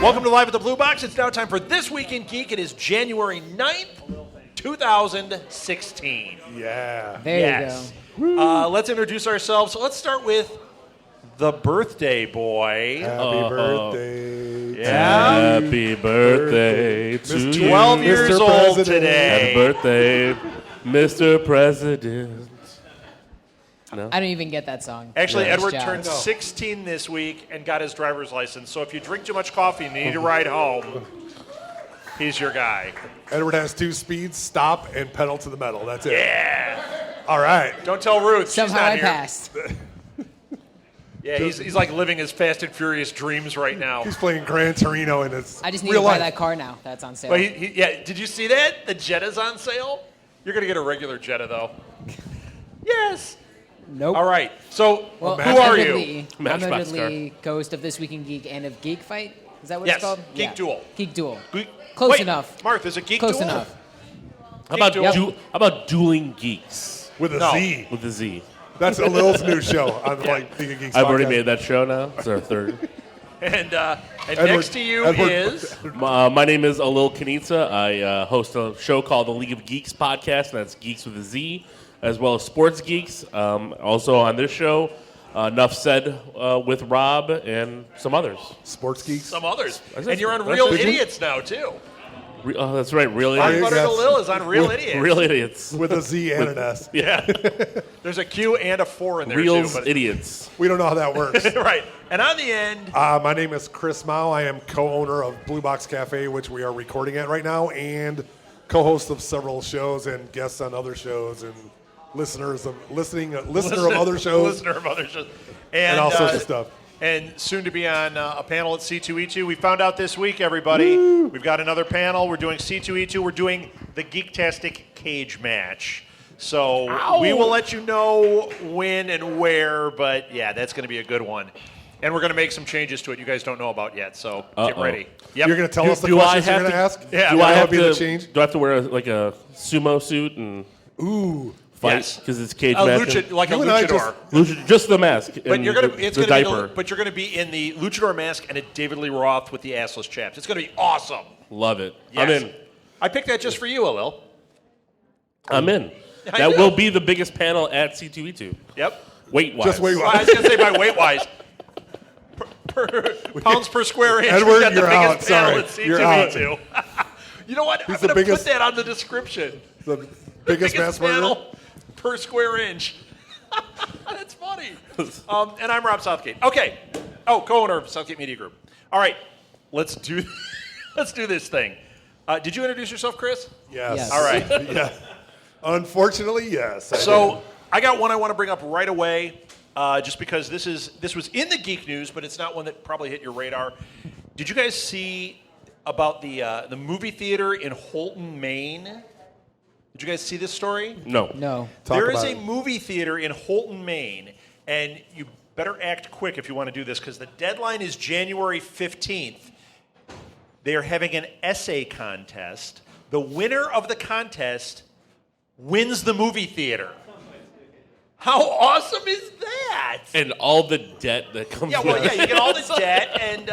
Welcome to Live at the Blue Box. It's now time for This Week in Geek. It is January 9th, 2016. Yeah. There you go. Let's introduce ourselves. So let's start with the birthday boy. Happy birthday. Yeah. Happy birthday to Mr. you. 12 years Mr. old President. today. Happy birthday, Mr. President. No? I don't even get that song. Actually, Nice Edward job. turned 16 this week and got his driver's license. So if you drink too much coffee and need a ride home, he's your guy. Edward has 2 speeds, stop and pedal to the metal. That's it. Yeah. All right. Don't tell Ruth. She's Somehow not I here. passed. Yeah, he's like living his Fast and Furious dreams right now. He's playing Gran Torino and it's I just need real to buy life. that car now. That's on sale. But yeah, did you see that? The Jetta's on sale? You're going to get a regular Jetta, though. Yes. Nope. All right. So, Well, who are you? admittedly, I'm Matchbox admittedly co-host of This Week in Geek and of Geek Fight. Is that what Yes, it's called? Geek Duel. Geek Duel. We- Close Wait, enough. Martha, is it Geek Close Duel? enough. How about, Duel. how about Dueling Geeks With a No. Z. with a Z? That's a Lil's new show on like Being a Geeks I've already podcast. made that show now. It's our third. And Edward- next to you Edward- is... My name is Alil Kanitsa. I host a show called the League of Geeks podcast, and that's Geeks with a Z, as well as Sports Geeks. Also on this show, Enough Said with Rob and some others. Sports Geeks. some others. Is And you're on that Real Did you? Idiots now, too. Oh, that's right. Really? Mark yes. Butter Lil is on Real Idiots. Real idiots. With a Z and an S. Yeah. There's a Q and a 4 in there, Real too. But idiots. We don't know how that works. right. And on the end, My name is Chris Mao. I am co-owner of Blue Box Cafe, which we are recording at right now, and co-host of several shows and guests on other shows and listener of other shows Listener of other shows. and all sorts of stuff. And soon to be on a panel at C2E2. We found out this week, everybody, we've got another panel. We're doing C2E2. We're doing the Geektastic Cage Match. So we will let you know when and where, but yeah, that's going to be a good one. And we're going to make some changes to it you guys don't know about yet, so get ready. Yep. You're going to tell us the Do I questions you're have going to to- ask? Yeah, Do but I That have would be the to? change? Do I have to wear like a sumo suit and fight? Yes. Because it's cage a match. lucha, like a You and I luchador. Just the mask. But and you're gonna, the, it's the gonna diaper. Be but you're gonna be in the luchador mask and a David Lee Roth with the assless chaps. It's gonna be awesome. Love it. Yes. I'm in. I picked that just for you, Alil. I'm in. I That know. will be the biggest panel at C2E2. Yep. Weight wise. Just weight Well, I was gonna say by weight wise. Pounds per square inch. Edward, we got the you're biggest out. panel Sorry. at You're out. C2E2. You know what? I'm He's the gonna put biggest- that on the description. The biggest mass murderer. panel per square inch. That's funny. And I'm Rob Southgate. Okay. Oh, co-owner of Southgate Media Group. All right. Let's do this thing. Did you introduce yourself, Chris? Yes. Yes. All right. Yeah. Unfortunately, yes. I So I got one I want to bring up right away, just because this was in the geek news, but it's not one that probably hit your radar. Did you guys see about the movie theater in Holton, Maine? Did you guys see this story? No. No. Talk There is about a it. movie theater in Holton, Maine, and you better act quick if you want to do this because the deadline is January 15th. They are having an essay contest. The winner of the contest wins the movie theater. How awesome is that? And all the debt that comes Yeah, with well, yeah, it. you get all the debt, and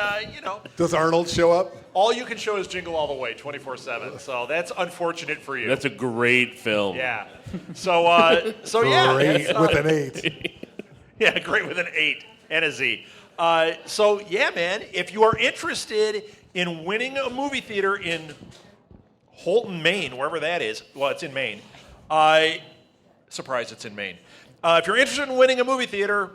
Does Arnold show up? all you can show is Jingle All the Way, 24/7. So that's unfortunate for you. That's a great film. yeah. So yeah, Great that's, with an 8. yeah, great with an 8 and a Z. So yeah, man, if you are interested in winning a movie theater in Holton, Maine, wherever that is, well, it's in Maine. Surprise, it's in Maine. If you're interested in winning a movie theater,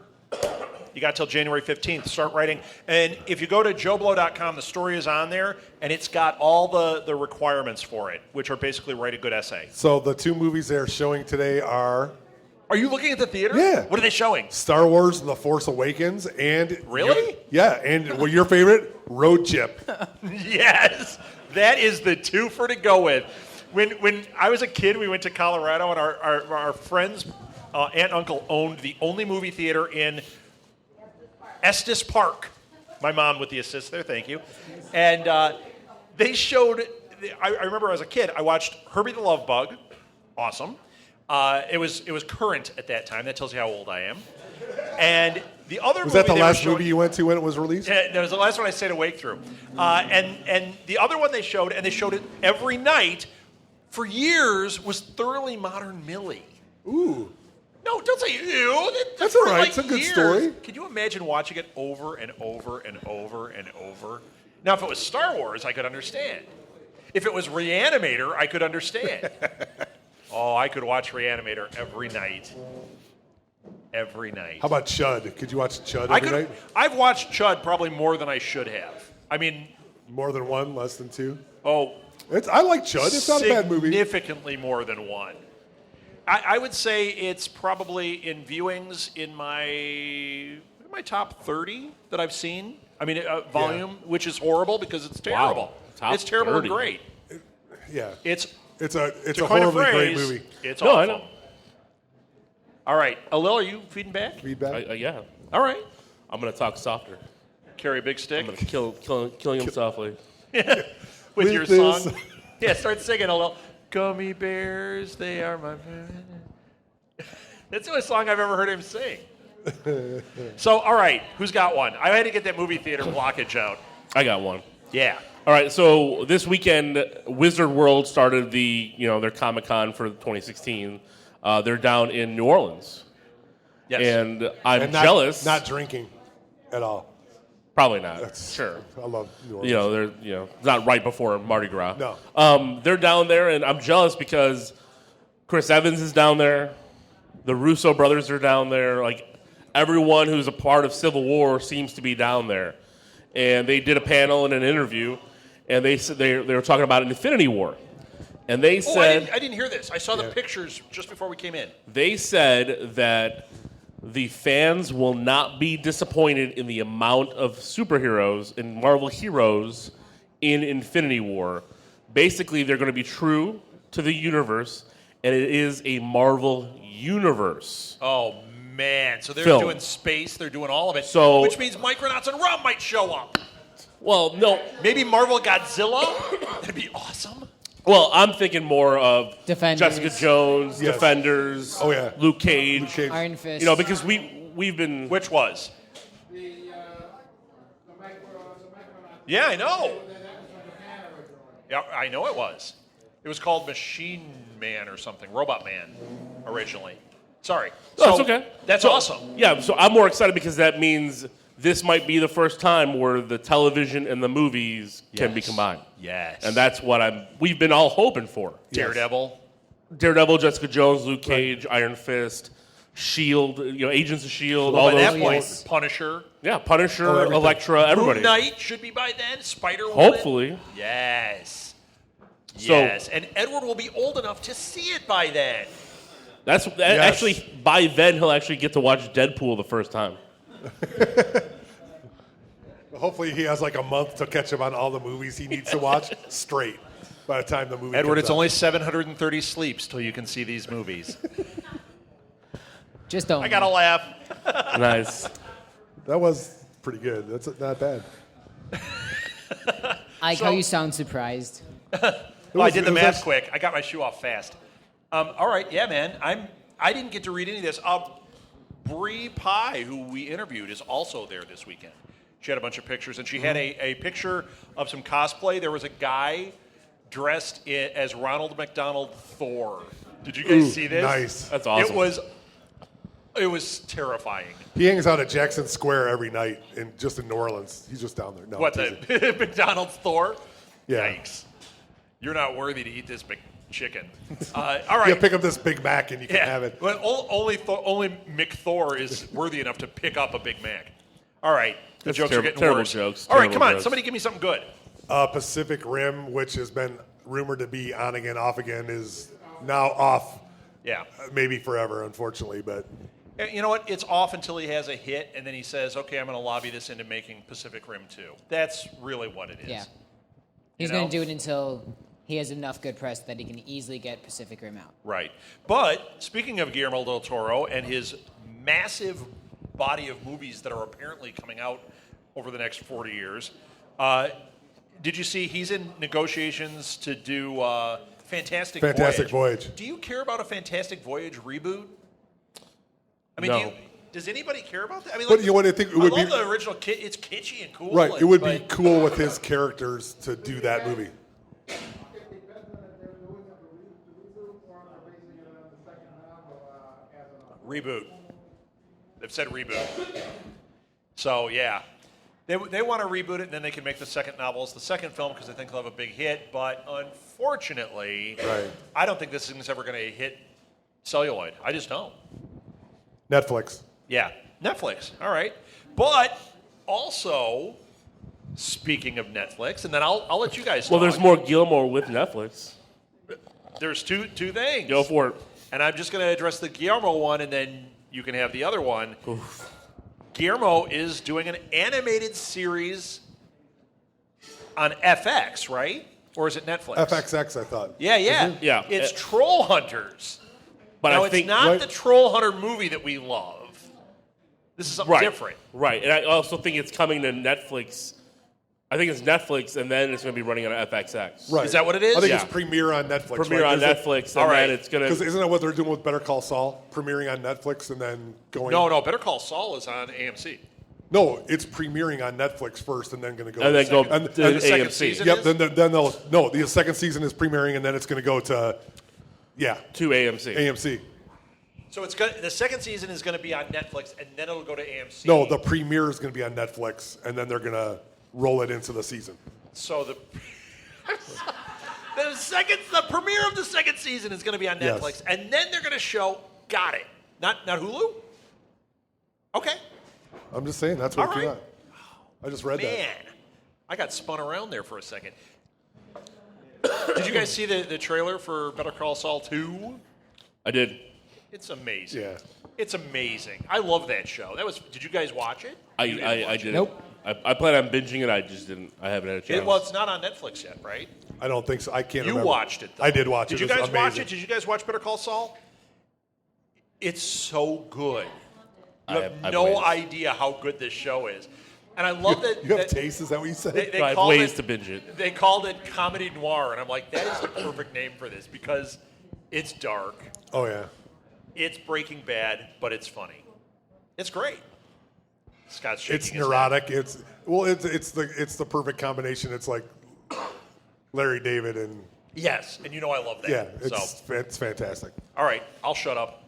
you got till January 15th to start writing. And if you go to joeblow.com, the story is on there, and it's got all the requirements for it, which are basically write a good essay. So the 2 movies they're showing today are Are you looking at the theater? Yeah. What are they showing? Star Wars The Force Awakens and... Really? Yeah, and your favorite, Road Chip. Yes, that is the twofer to go with. When I was a kid, we went to Colorado, and our friends' aunt and uncle owned the only movie theater in Estes Park. My mom with the assist there, thank you. And they showed, I remember as a kid, I watched Herbie the Love Bug. Awesome. It was current at that time. That tells you how old I am. And the other Was movie that the they were last showing- movie you went to when it was released? Yeah, that was the last one I stayed awake through. And the other one they showed, and they showed it every night for years, was Thoroughly Modern Millie. Ooh. No, don't say ew. That's for all right. like It's a good years. story. Can you imagine watching it over and over and over and over? Now, if it was Star Wars, I could understand. If it was Reanimator, I could understand. Oh, I could watch Reanimator every night. Every night. How about Chud? Could you watch Chud I every could. night? I've watched Chud probably more than I should have. I mean, More than one, less than two? oh, I like Chud. It's not a bad movie. significantly more than one. I would say it's probably in viewings in my top 30 that I've seen. I mean, volume, which is horrible because it's terrible. Wow. Top It's terrible 30. and great. Yeah. It's It's a to coin horribly great phrase, movie. It's No, I awful. know. All right, Alil, are you feeding back? Feedback? Yeah. All right. I'm going to talk softer. Carry a big stick I'm going to killing him softly. with your this- song. Yeah, start singing, Alil. Gummy bears, they are my. That's the only song I've ever heard him sing. So, all right, who's got one? I had to get that movie theater blockage out. I got one. Yeah. All right, so this weekend, Wizard World started their Comic-Con for 2016. They're down in New Orleans. Yes. And I'm And not, jealous. Not drinking at all. Probably not. Sure. I love New Orleans. They're it's not right before Mardi Gras. No. They're down there, and I'm jealous because Chris Evans is down there. The Russo brothers are down there. Like everyone who's a part of Civil War seems to be down there. And they did a panel and an interview, and they said they were talking about an Infinity War. And they Oh, said I didn't hear this. I saw the pictures just before we came in. they said that the fans will not be disappointed in the amount of superheroes and Marvel heroes in Infinity War. Basically, they're going to be true to the universe, and it is a Marvel universe. Oh, man. So they're Film. doing space. They're doing all of it. So- which means Micronauts and Rum might show up. Well, no. Maybe Marvel Godzilla? That'd be awesome. Well, I'm thinking more of Defenders. Jessica Jones, Yes. Defenders, Oh, yeah. Luke Cage. Luke Cage. Iron Fist. Because we've been Which was? Yeah, I know. Yeah, I know it was. It was called Machine Man or something, Robot Man, originally. Sorry. Oh, that's okay. That's So- awesome. Yeah, so I'm more excited because that means this might be the first time where the television and the movies can be Yes. combined. Yes. And that's what we've been all hoping for. Daredevil. Daredevil, Jessica Jones, Luke Cage, Iron Fist, Shield, Agents of Shield, Well, all by those. that point, Yes. Punisher. Yeah, Punisher, everything. Elektra, everybody. Moon Knight should be by then. Spider-Woman. Hopefully. Yes. So- Yes. And Edward will be old enough to see it by then. Actually, by then he'll actually get to watch Deadpool the first time. Hopefully he has like a month to catch up on all the movies he needs to watch straight by the time the movie Edward, comes it's out. only 730 sleeps till you can see these movies. Just don't. I gotta laugh. Nice. That was pretty good. That's not bad. I like how you sound surprised. Well, I did the it was math us- quick. I got my shoe off fast. All right, yeah, man. I didn't get to read any of this. Bree Pye, who we interviewed, is also there this weekend. She had a bunch of pictures, and she had a picture of some cosplay. There was a guy dressed as Ronald McDonald Thor. Did you guys see this? Nice. That's awesome. It was terrifying. He hangs out at Jackson Square every night, just in New Orleans. He's just down there. No, What, I'm teasing. the McDonald's Thor? Yeah. Yikes. You're not worthy to eat this big chicken. All right. Yeah, pick up this Big Mac and you can have it. Well, only McThor is worthy enough to pick up a Big Mac. All right. The That's jokes are getting terrible worse. jokes, All right, terrible come on. jokes. Somebody give me something good. Pacific Rim, which has been rumored to be on again, off again, is now off. Yeah. Maybe forever, unfortunately, but You know what? It's off until he has a hit, and then he says, okay, I'm going to lobby this into making Pacific Rim 2. That's really what it is. Yeah. He's You going know? to do it until he has enough good press that he can easily get Pacific Rim out. Right. But speaking of Guillermo del Toro and his massive body of movies that are apparently coming out over the next 40 years, did you see he's in negotiations to do Fantastic Fantastic Voyage. Do you care about a Fantastic Voyage reboot? I mean, No. Does anybody care about that? I mean, But you know what I think it would I love be the original kit. It's kitschy and cool. right. like, It would be but- cool with his characters to do that movie. Reboot. They've said reboot. So yeah, they want to reboot it, and then they can make the second novel as the second film because they think they'll have a big hit. But unfortunately, Right. I don't think this thing's ever going to hit celluloid. I just don't. Netflix. Yeah, Netflix. All right, but also speaking of Netflix, and then I'll let you guys. Well, talk. there's more Gilmore with Netflix. There's two things. Go for it. And I'm just going to address the Guillermo one, and then you can have the other one. Guillermo is doing an animated series on FX, right? Or is it Netflix? FXX, I thought. Yeah. Yeah. It's Troll Hunters. But Now, I it's think not right- the Troll Hunter movie that we love. This is something right, different. right, and I also think it's coming to Netflix. I think it's Netflix, and then it's going to be running on FXX. Right. Is that what it is? I think Yeah. it's premiere on Netflix. Premiere on Netflix, and All right. then it's going Because to. isn't that what they're doing with Better Call Saul? Premiering on Netflix and then going. No. Better Call Saul is on AMC. No, it's premiering on Netflix first and then going to go. And then go and, to and the second AMC. season? Yep. Then they'll no. The second season is premiering and then it's going to go to, To AMC. AMC. So the second season is going to be on Netflix, and then it'll go to AMC. No, the premiere is going to be on Netflix and then they're going to roll it into the season. So the premiere of the second season is going to be on Yes. Netflix, and then they're going to show. Got it. Not Hulu. Okay, I'm just saying that's what All it came right. out. I just read man, I got spun around there for a second. Did you guys see the trailer for Better Call Saul 2? I did. It's amazing. Yeah. It's amazing. I love that show. Did you guys watch it? You didn't I watch did. Nope. I plan on binging it. I just didn't. I haven't had a chance. Well, it's not on Netflix yet, right? that. I don't think so. I can't You remember. watched it, though. I did watch Did it. you It was guys watch amazing. it? Did you guys watch Better Call Saul? It's so good. You have I've no waited. idea how good this show is. And I love that. You have that taste? Is that what you said? They I have called ways it, to binge it. They called it comedy noir, and I'm like, that is the perfect name for this because it's dark, Oh yeah. it's Breaking Bad, but it's funny. It's great. Scott's shaking It's his neurotic. It's the perfect combination. It's like Larry David and head. Yes, and you know I love that. yeah, So, it's fantastic. all right, I'll shut up.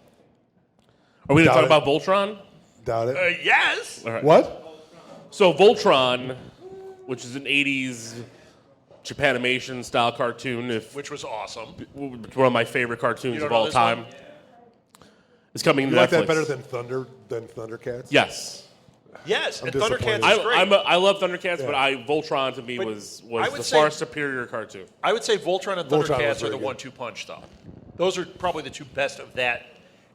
Are we going to talk Doubt about Voltron? Doubt it. Yes. All right. What? So Voltron, which is an '80s Japanimation style cartoon, Which was awesome. one of my favorite cartoons You don't of know all this time, one? is coming to You like Netflix. that better than Thundercats? Yes. Yes, and disappointed. Thundercats is great. I love Thundercats, Yeah. but Voltron to me But was I would the say- far superior cartoon. I would say Voltron and Voltron was Thundercats are very the good. 1-2 punch, though. Those are probably the two best of that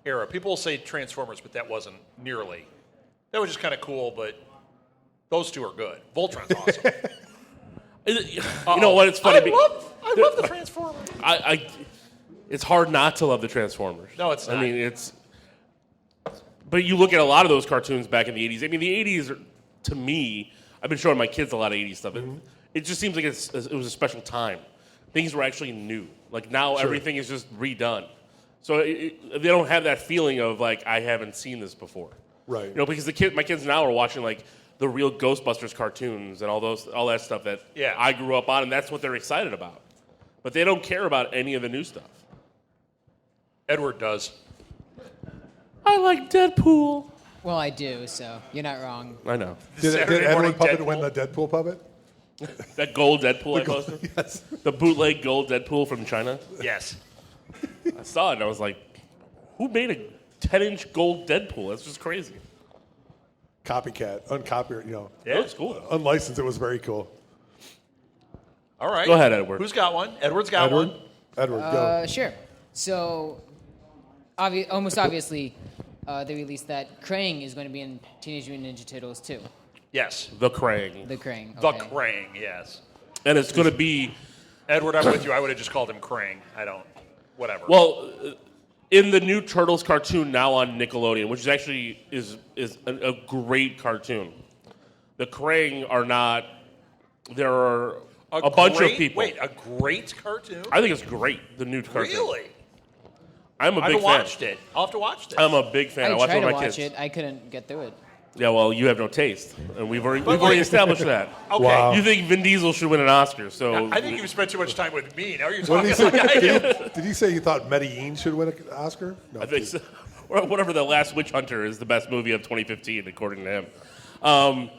era. People will say Transformers, but that wasn't nearly. That was just kind of cool, but those two are good. Voltron's awesome. You know what? It's funny. I love the Transformers. It's hard not to love the Transformers. No, it's not. I mean, But you look at a lot of those cartoons back in the '80s. I mean, the '80s, to me, I've been showing my kids a lot of '80s stuff. It just seems like it was a special time. Things were actually new. Like now, everything is just redone. So they don't have that feeling of like I haven't seen this before. Right. You know, because my kids now are watching like the real Ghostbusters cartoons and all that stuff that Yeah. I grew up on, and that's what they're excited about. But they don't care about any of the new stuff. Edward does. I like Deadpool. Well, I do, so you're not wrong. I know. Did Saturday Edward morning Puppet Deadpool. win the Deadpool puppet? That gold Deadpool I posted? Yes. The bootleg gold Deadpool from China? Yes. I saw it and I was like, who made a 10-inch gold Deadpool? That's just crazy. Copycat, uncopyrighted, Yeah. That's cool. unlicensed. It was very cool. All right. Go ahead, Edward. Who's got one? Edward's got Edward, one. Edward, go. Sure. So, almost obviously, they released that Krang is going to be in Teenage Mutant Ninja Turtles 2. Yes. The Krang. The Krang. The Okay. Krang, yes. And it's going to be, Edward, I'm with you. I would have just called him Krang. I don't. Whatever. well, in the new Turtles cartoon now on Nickelodeon, which is actually is a great cartoon. The Krang are not, there are a bunch of great- people. Wait, a great cartoon? I think it's great, the new cartoon. Really? I'm a I big haven't fan. watched it. I'll have to watch this. I'm a big fan. I I watch tried it to with my watch kids. it. I couldn't get through it. Yeah, well, you have no taste, and we've already like- established that. Okay. Wow. You think Vin Diesel should win an Oscar? So I think you spent too much time with me. Now you're What talking did he like I do. say? Did he say you thought Medellin should win an Oscar? No, I think so. Or whatever. The Last Witch Hunter is the best movie of 2015, according to him.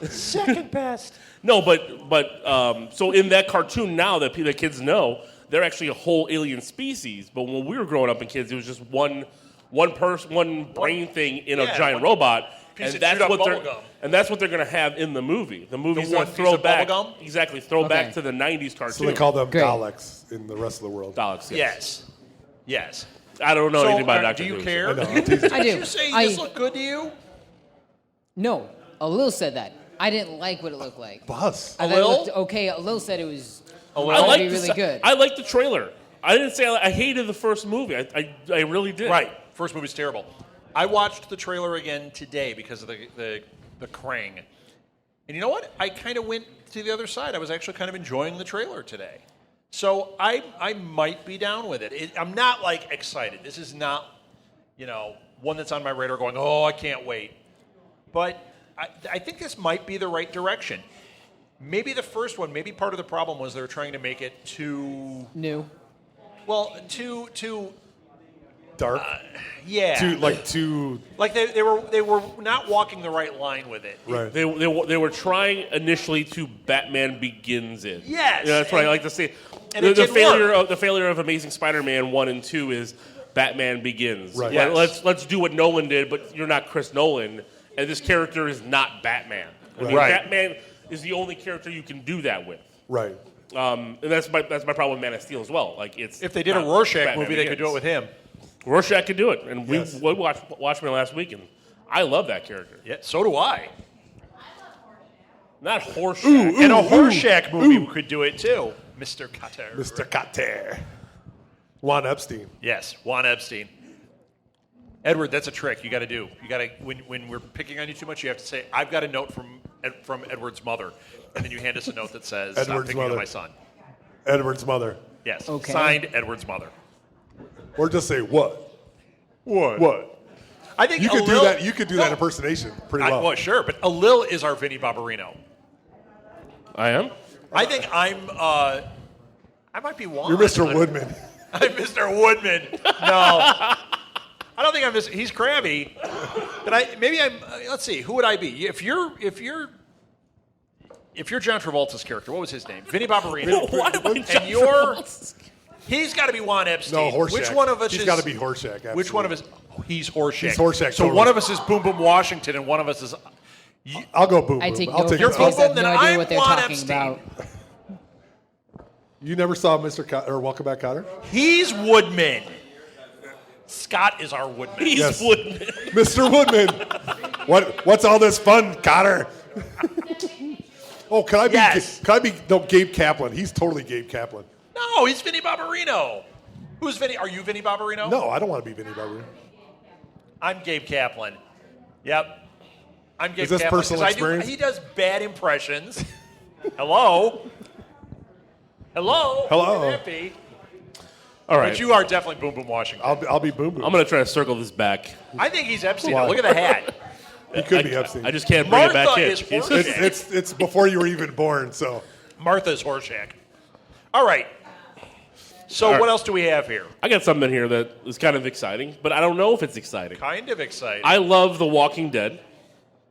Second best. No, but so in that cartoon now that the kids know, they're actually a whole alien species. But when we were growing up in kids, it was just one person, one brain thing in a giant one robot, piece and of that's chewed-up what they're bubble gum. and that's what they're going to have in the movie. The movie's The going one to piece throw of back bubble gum? exactly throw back Okay. to the '90s cartoon. So they call them Great. Daleks in the rest of the world. Daleks. Yes. I don't know So, anything about do Doctor you Who. care? I know, I'm teasing. I do. Did you say I- this looked good to you? No, Alil said that. I didn't like what it looked like. Bus. I thought it Alil? looked okay. Alil said it was I going to like be really good. I like the trailer. I didn't say I hated the first movie. I really did. Right. First movie's terrible. I watched the trailer again today because of the Krang. And you know what? I kind of went to the other side. I was actually kind of enjoying the trailer today. So I might be down with it. I'm not like excited. This is not, one that's on my radar going, oh, I can't wait. But I think this might be the right direction. Maybe the first one, maybe part of the problem was they were trying to make it too, New. well, too Dark. yeah. Too. Like they were not walking the right line with it. Right. They were trying initially to Batman Begins it. Yes, Yeah, that's what I and- like to say. and it didn't work. The failure of Amazing Spider-Man 1 and 2 is Batman Begins. Right. Yes. Let's do what Nolan did, but you're not Chris Nolan, and this character is not Batman. I mean, Right. Batman is the only character you can do that with. Right. And that's my problem with Man of Steel as well. Like it's If they did a not Rorschach Batman movie, they could do it Begins. with him. Rorschach could do it, and Yes. we watched Watchmen last week, and I love that character. Yeah, so do I. Not Horseshack. And a Rorschach movie could do it too, Mr. Cutter. Mr. Carter. Juan Epstein. Yes, Juan Epstein. Edward, that's a trick you got to do. You got to when we're picking on you too much, you have to say, "I've got a note from Edward's mother," and then you hand us a note that says, "Stop Edward's picking on mother. my son." Edward's mother. Yes, Okay. signed Edward's mother. Or just say what? What? What? I think You could do Alil- that. You could do that No, impersonation pretty well. well, sure, but Alil is our Vinnie Barbarino. I am. I think I might be Juan. You're Mr. Woodman. I'm Mr. Woodman. No. I don't think I'm Mr. He's crabby. But let's see, who would I be? If you're John Travolta's character, what was his name? Vinnie Barbarino. Why am I John And you're Travolta? he's got to be Juan Epstein. No, Horseshack. Which one of us He's is got to be Horseshack. Which one of absolutely. us he's Horseshack. He's Horseshack, So totally. one of us is Boom Boom Washington and one of us is I'll go boom. I boom. take I'll no take You're offense. I both have of them, no then idea I'm what they're Juan talking Epstein. about. You never saw Mr. or Welcome Back, Kotter? he's Woodman. Scott is our Woodman. He's Yes. Woodman. Mr. Woodman. What's all this fun, Kotter? Oh, could I be? Yes. Could I be? No, Gabe Kaplan. He's totally Gabe Kaplan. No, he's Vinnie Barbarino. Who's Vinnie? Are you Vinnie Barbarino? No, I don't want to be Vinny Barbarino. I'm Gabe Kaplan. Yep. I'm Gabe Is this Kaplan. personal 'Cause experience? he does bad impressions. Hello? Hello? Hello. Who could that be? All right. But you are definitely Boom Boom Washington. I'll be boom boom. I'm going to try to circle this back. I think he's Epstein. Why? Look at the hat. He could be Epstein. I just can't bring it back Martha in. is He's- Horseshack. it's before you were even born. So Martha's Horseshack. All right. So All right. what else do we have here? I got something here that is kind of exciting, but I don't know if it's exciting. Kind of exciting. I love The Walking Dead.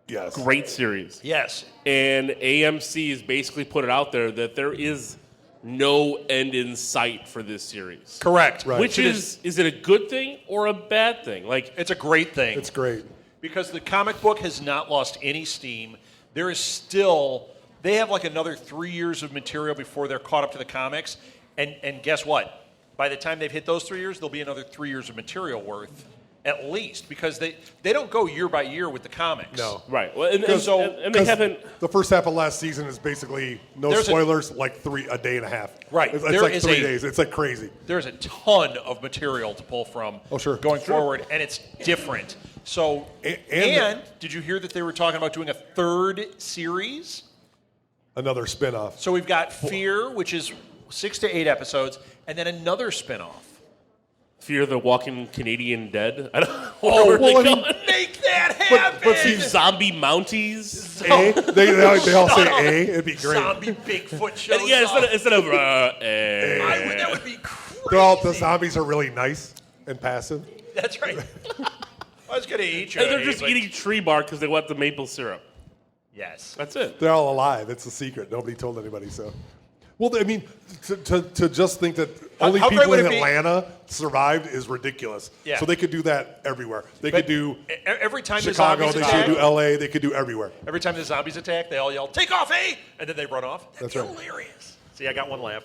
yes, Great series. yes. And AMC has basically put it out there that there is no end in sight for this series. Correct. Right. Which is it a good thing or a bad thing? Like, It's a great thing. It's great. Because the comic book has not lost any steam. There is still, they have like another 3 years of material before they're caught up to the comics. And guess what? By the time they've hit those 3 years, there'll be another 3 years of material worth, at least. Because they don't go year by year with the comics. No. right. Well, and they 'Cause haven't. The first half of last season is basically no There's a- spoilers, like a day and a half. Right. It's There like is 3 a- days. It's like crazy. There's a ton of material to pull from Oh, sure. going Sure. forward, and it's different. So, And did you hear that they were talking about doing a third series? Another spinoff. So we've got Fear, which is 6 to 8 episodes, and then another spinoff. Fear the Walking Canadian Dead. I don't know. Well, I mean, Make that happen. but see, Zombie Mounties. A, they all say A. It'd be great. Zombie Bigfoot shows Yeah, up. instead of That would be crazy. The zombies are really nice and passive. That's right. I was going to eat you. and they're just eating tree bark because they want the maple syrup. Yes. That's it. They're all alive. It's a secret. Nobody told anybody. So, well, I mean, to just think that only how great people would in it be- Atlanta survived is ridiculous. Yeah. So they could do that everywhere. They But could do every time Chicago. the They zombies should attack, do L.A. They could do everywhere. every time the zombies attack, they all yell, "Take off, eh?" And then they run off. That's That'd right. be hilarious. See, I got one laugh.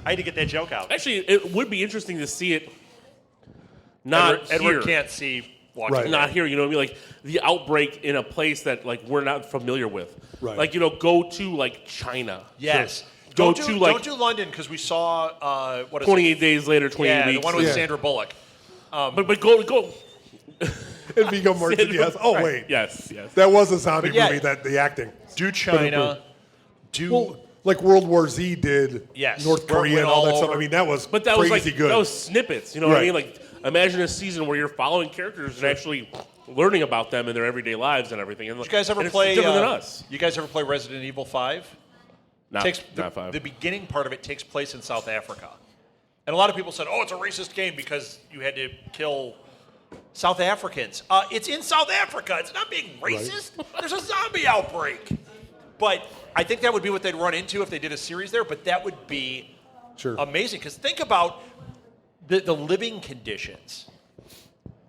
I had to get that joke out. Actually, it would be interesting to see it not Edward here. can't see Walking Right. Dead. Not here, you know what I mean? Like the outbreak in a place that like we're not familiar with. Right. Like, go to like China. Yes. Go Don't to do, like don't do London because we saw what is 28 it? days later, 28 Yeah, weeks. the one with Yeah. Sandra Bullock. but go. It'd be go more to yes. Oh Right. wait, Yes. that was a zombie But yeah. movie. That the acting. Do China. Do Well, like World War Z did. Yes. North Where it Korea went and all all that stuff. over. I mean, that was But that was crazy like good. that was snippets. You know what I Right. mean? Like imagine a season where you're following characters and actually learning about them in their everyday lives and everything. And you guys ever and it's play? different than us? You guys ever play Resident Evil 5? Not, Takes not five. the beginning part of it takes place in South Africa, and a lot of people said, "Oh, it's a racist game because you had to kill South Africans." It's in South Africa. It's not being racist. There's a zombie outbreak, but I think that would be what they'd run into if they did a series there. But that would be Sure. amazing because think about the living conditions.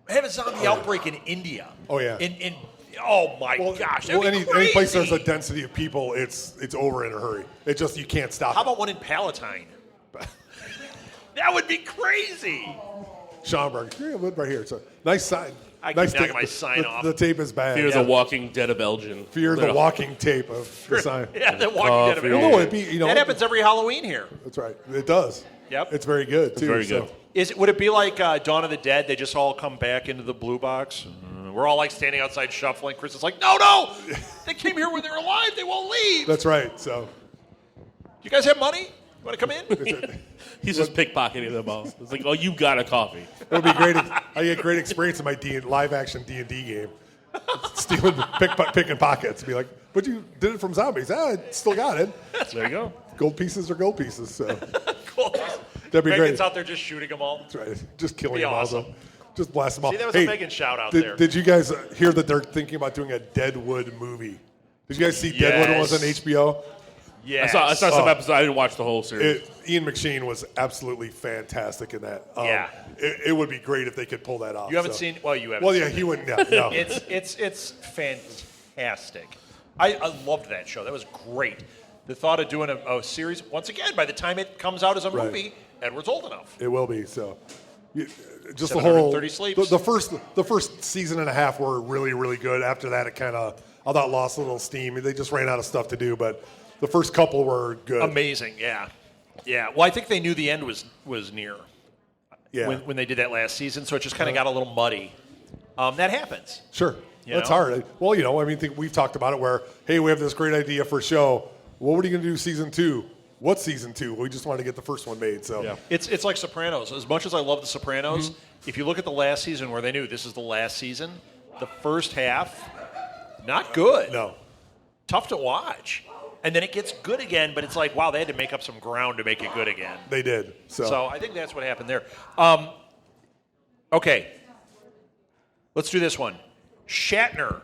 Have a zombie outbreak in India. Oh, yeah. In oh my gosh. That'd Well, be any place there's a crazy. density of people, it's over in a hurry. It just you can't stop. How it. about one in Palatine? That would be crazy. Schaumburg? Yeah, live right here. It's a nice sign. I keep nice knocking tape. my sign off. The tape is bad. Fear Yeah. the Walking Dead of Elgin. Fear the walking tape of the sign. Yeah, the Walking Dead of fear it. the- No, it'd be, That happens every Halloween here. That's right. It does. Yep. It's very good too. very so. good. Would it be like Dawn of the Dead? They just all come back into the blue box. We're all like standing outside shuffling. Chris is like, no, they came here when they're alive. They won't leave. That's right. So You guys have money? You want to come in? He's just pickpocketing them all. It's like, oh, you got a coffee. it would be great. I get great experience in my live action D&D game. Stealing, picking pockets. Be like, but you did it from zombies. I still got it. There you go. Gold pieces are gold pieces. So Cool. that'd be Megan's great. out there just shooting them all. That's right. Just killing Be them awesome. all. Just blast them all. See, that was a Megan shout out did, there. Did you guys hear that they're thinking about doing a Deadwood movie? Did you guys see Deadwood when it was on Yes. HBO? Yes. I saw some episodes. I didn't watch the whole series. Ian McShane was absolutely fantastic in that. Yeah. It would be great if they could pull that off. You haven't so. seen? Well, you haven't. Well, yeah, seen he wouldn't. Yeah, no. It's fantastic. I loved that show. That was great. The thought of doing a series once again. By the time it comes out as a Right. movie, Edward's old enough. It will be. So, just the whole 730 sleeps. the first season and a half were really, really good. After that, it kind of I thought lost a little steam. They just ran out of stuff to do. But the first couple were good. Amazing. Yeah. Well, I think they knew the end was near Yeah, when they did that last season, so it just kind of got a little muddy. That happens. sure. You That's know? hard. Well, I mean, we've talked about it. Where hey, we have this great idea for a show. Well, what are you going to do season 2? What's season 2? We just wanted to get the first one made. So Yeah. It's like Sopranos. As much as I love The Sopranos, if you look at the last season where they knew this is the last season, the first half, not good. no. Tough to watch. And then it gets good again, but it's like, wow, they had to make up some ground to make it good again. They did. So I think that's what happened there. Okay. Let's do this one. Shatner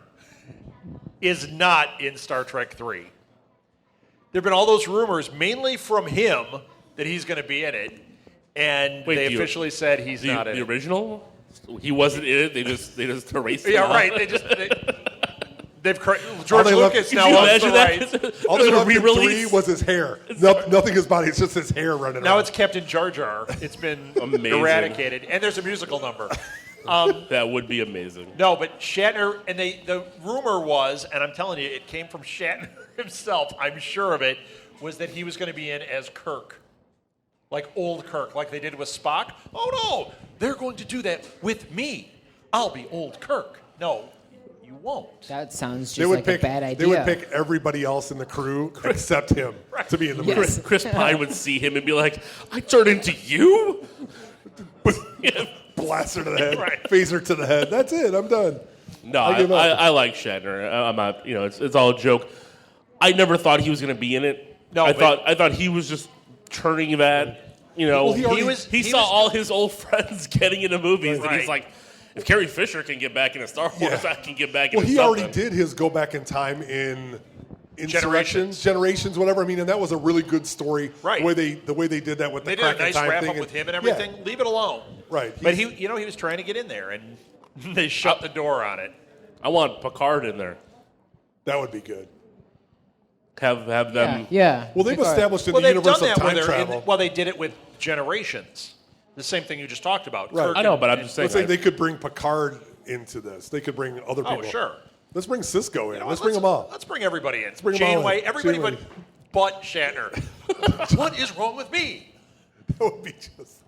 is not in Star Trek 3. There have been all those rumors, mainly from him, that he's going to be in it. And Wait, they the- officially said he's not in The it. original? He wasn't in it. They just erased it. Yeah, out. right. They've George they left- Lucas Could now you owns the imagine rights. that? all It was they a left in 3 re-release. was his hair. Nothing his body. It's just his hair running Now around. it's Captain Jar Jar. It's been Amazing. eradicated. And there's a musical number. That would be amazing. No, but Shatner, and the rumor was, and I'm telling you, it came from Shatner himself, I'm sure of it, was that he was going to be in as Kirk. Like old Kirk, like they did with Spock. Oh, no, they're going to do that with me. I'll be old Kirk. No, you won't. That sounds They just would like pick. a bad idea. They would pick everybody else in the crew except him to be in the movie. Yes. Chris Pine would see him and be like, I turned into you? Blaster to the head, Right. phaser to the head. That's it. I'm done. No, I give up. I like Shatner. I'm not. It's all a joke. I never thought he was going to be in it. No, I but- thought he was just turning that. Well, he saw all his old friends getting into movies, and Right. he's like, if Carrie Fisher can get back into Star Wars, I can get back into Well, he something. already did his go back in time in Generations. Generations, whatever. I mean, and that was a really good story. Right. The way they did that with They the did a crack in nice time wrap thing. up with him and everything. Yeah. Leave it alone. Right. But he was trying to get in there, and they shut the door on it. I want Picard in there. That would be good. Have them. Yeah. Well, they've Picard. established in Well, the they've universe done of that where time they're travel. well, they did it with Generations. The same thing you just talked about. Right. Kirk I know, and- but I'm just saying. Let's say they could bring Picard into this. They could bring other people. Oh, sure. Let's bring Cisco in. You know Let's what, bring them all. Let's bring everybody in. bring 'em all in. Janeway, everybody Janeway. but Shatner. What is wrong with me? That would be just.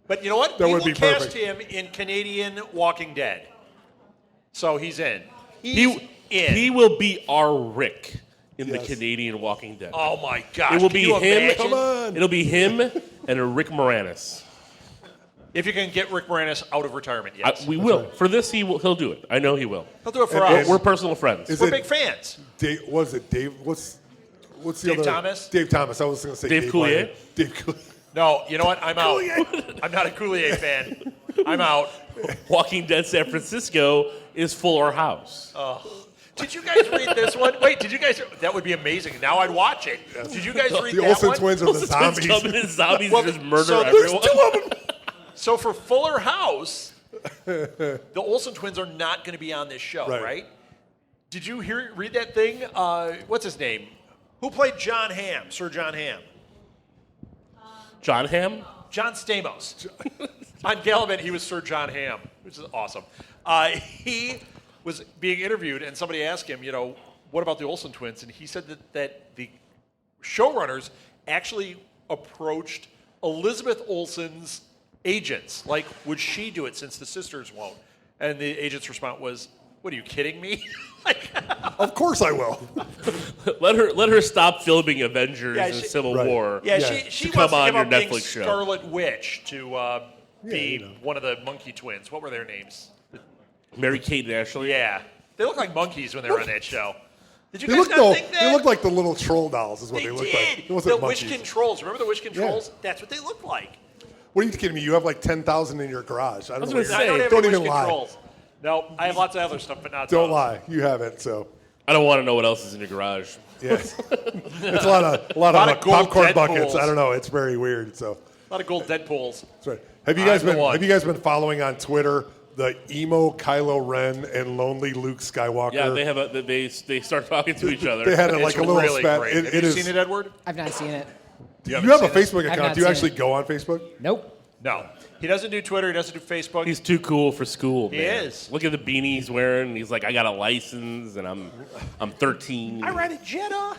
But you know what? That we would will be cast perfect. him in Canadian Walking Dead. So he's in. He's in. He will be our Rick in the Yes. Canadian Walking Dead. Oh my gosh! It will Can be you him. imagine? Come on. It'll be him and a Rick Moranis. If you can get Rick Moranis out of retirement, yes. We will. For this, he'll do it. I know he will. He'll do it for And- us. We're personal friends. Is We're it big fans. Dave, what is it? Dave? What's the Dave other? Thomas? Dave Thomas. I was going to say Dave Coulier? White. Dave Coulier. No, you know what? I'm out. I'm not a Coulier fan. I'm out. Walking Dead San Francisco is Fuller House. Did you guys read this one? Wait, did you guys? That would be amazing. Now I'd watch it. Did you guys read The that Olsen one? twins are the zombies. Coming in zombies Well, just murder so there's everyone. Two of them. So for Fuller House, the Olsen twins are not going to be on this show, Right. right? Did you read that thing? What's his name? Who played John Hamm? Sir John Hamm. John Hamm? John Stamos. On Gallivant, he was Sir John Hamm, which is awesome. He was being interviewed, and somebody asked him, what about the Olsen twins? And he said that the showrunners actually approached Elizabeth Olsen's agents. Like, would she do it since the sisters won't? And the agent's response was, what, are you kidding me? Of course I will. Let her stop filming Avengers Yeah, and she- Civil Right. War. Yeah, Yeah. she To wants come to on give your up being Netflix show. Scarlet Witch to be you know. one of the monkey twins. What were their names? Mary Kate and Ashley. Yeah. They look like monkeys when they were on that show. Did you They guys look not think that? They look like the little troll dolls. Is what They they, look did. like. It The wasn't Witch monkeys. Controls. Remember the Witch Controls? That's what they look like. What are you kidding me? You have like 10,000 in your garage. I don't know. was what gonna you're- I don't have don't any even Witch lie. Controls. No, I have lots of other stuff, but not Don't those. lie. You haven't. So I don't want to know what else is in your garage. yes, it's a lot of Lot of gold popcorn buckets. Deadpools. I don't know. It's very weird. So A lot of gold Deadpools. that's right. Have you guys I'm the been one. Have you guys been following on Twitter the emo Kylo Ren and lonely Luke Skywalker? Yeah, they have they start talking to each other. They had It's like a little really spat. great. It Have you is. seen it, Edward? I've not seen it. You have haven't a seen it? Facebook I've account. not Do you seen actually it. go on Facebook? Nope. No. He doesn't do Twitter. He doesn't do Facebook. He's too cool for school. He man. is. Look at the beanie he's wearing. He's like, I got a license and I'm 13. I ride a Jetta.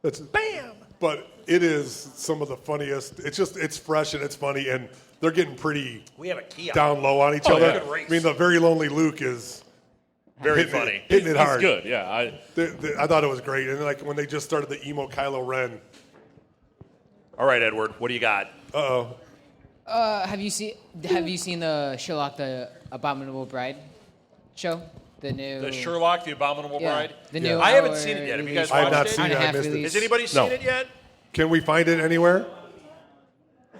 That's Bam. But it is some of the funniest. It's fresh and it's funny, and they're getting pretty We have a Kia. down low on each Oh, other. yeah. Good race. I mean, the very lonely Luke is Very hitting funny. hitting it He's hard. good. Yeah. I thought it was great, and like when they just started the emo Kylo Ren. All right, Edward. What do you got? Have you seen the Sherlock the Abominable Bride show? The new The Sherlock, the Abominable Yeah, Bride? the new I haven't hour seen it yet. Have you guys release. I have watched not it? seen it. Hour and a I half missed it. release. Has anybody seen No. it yet? Can we find it anywhere?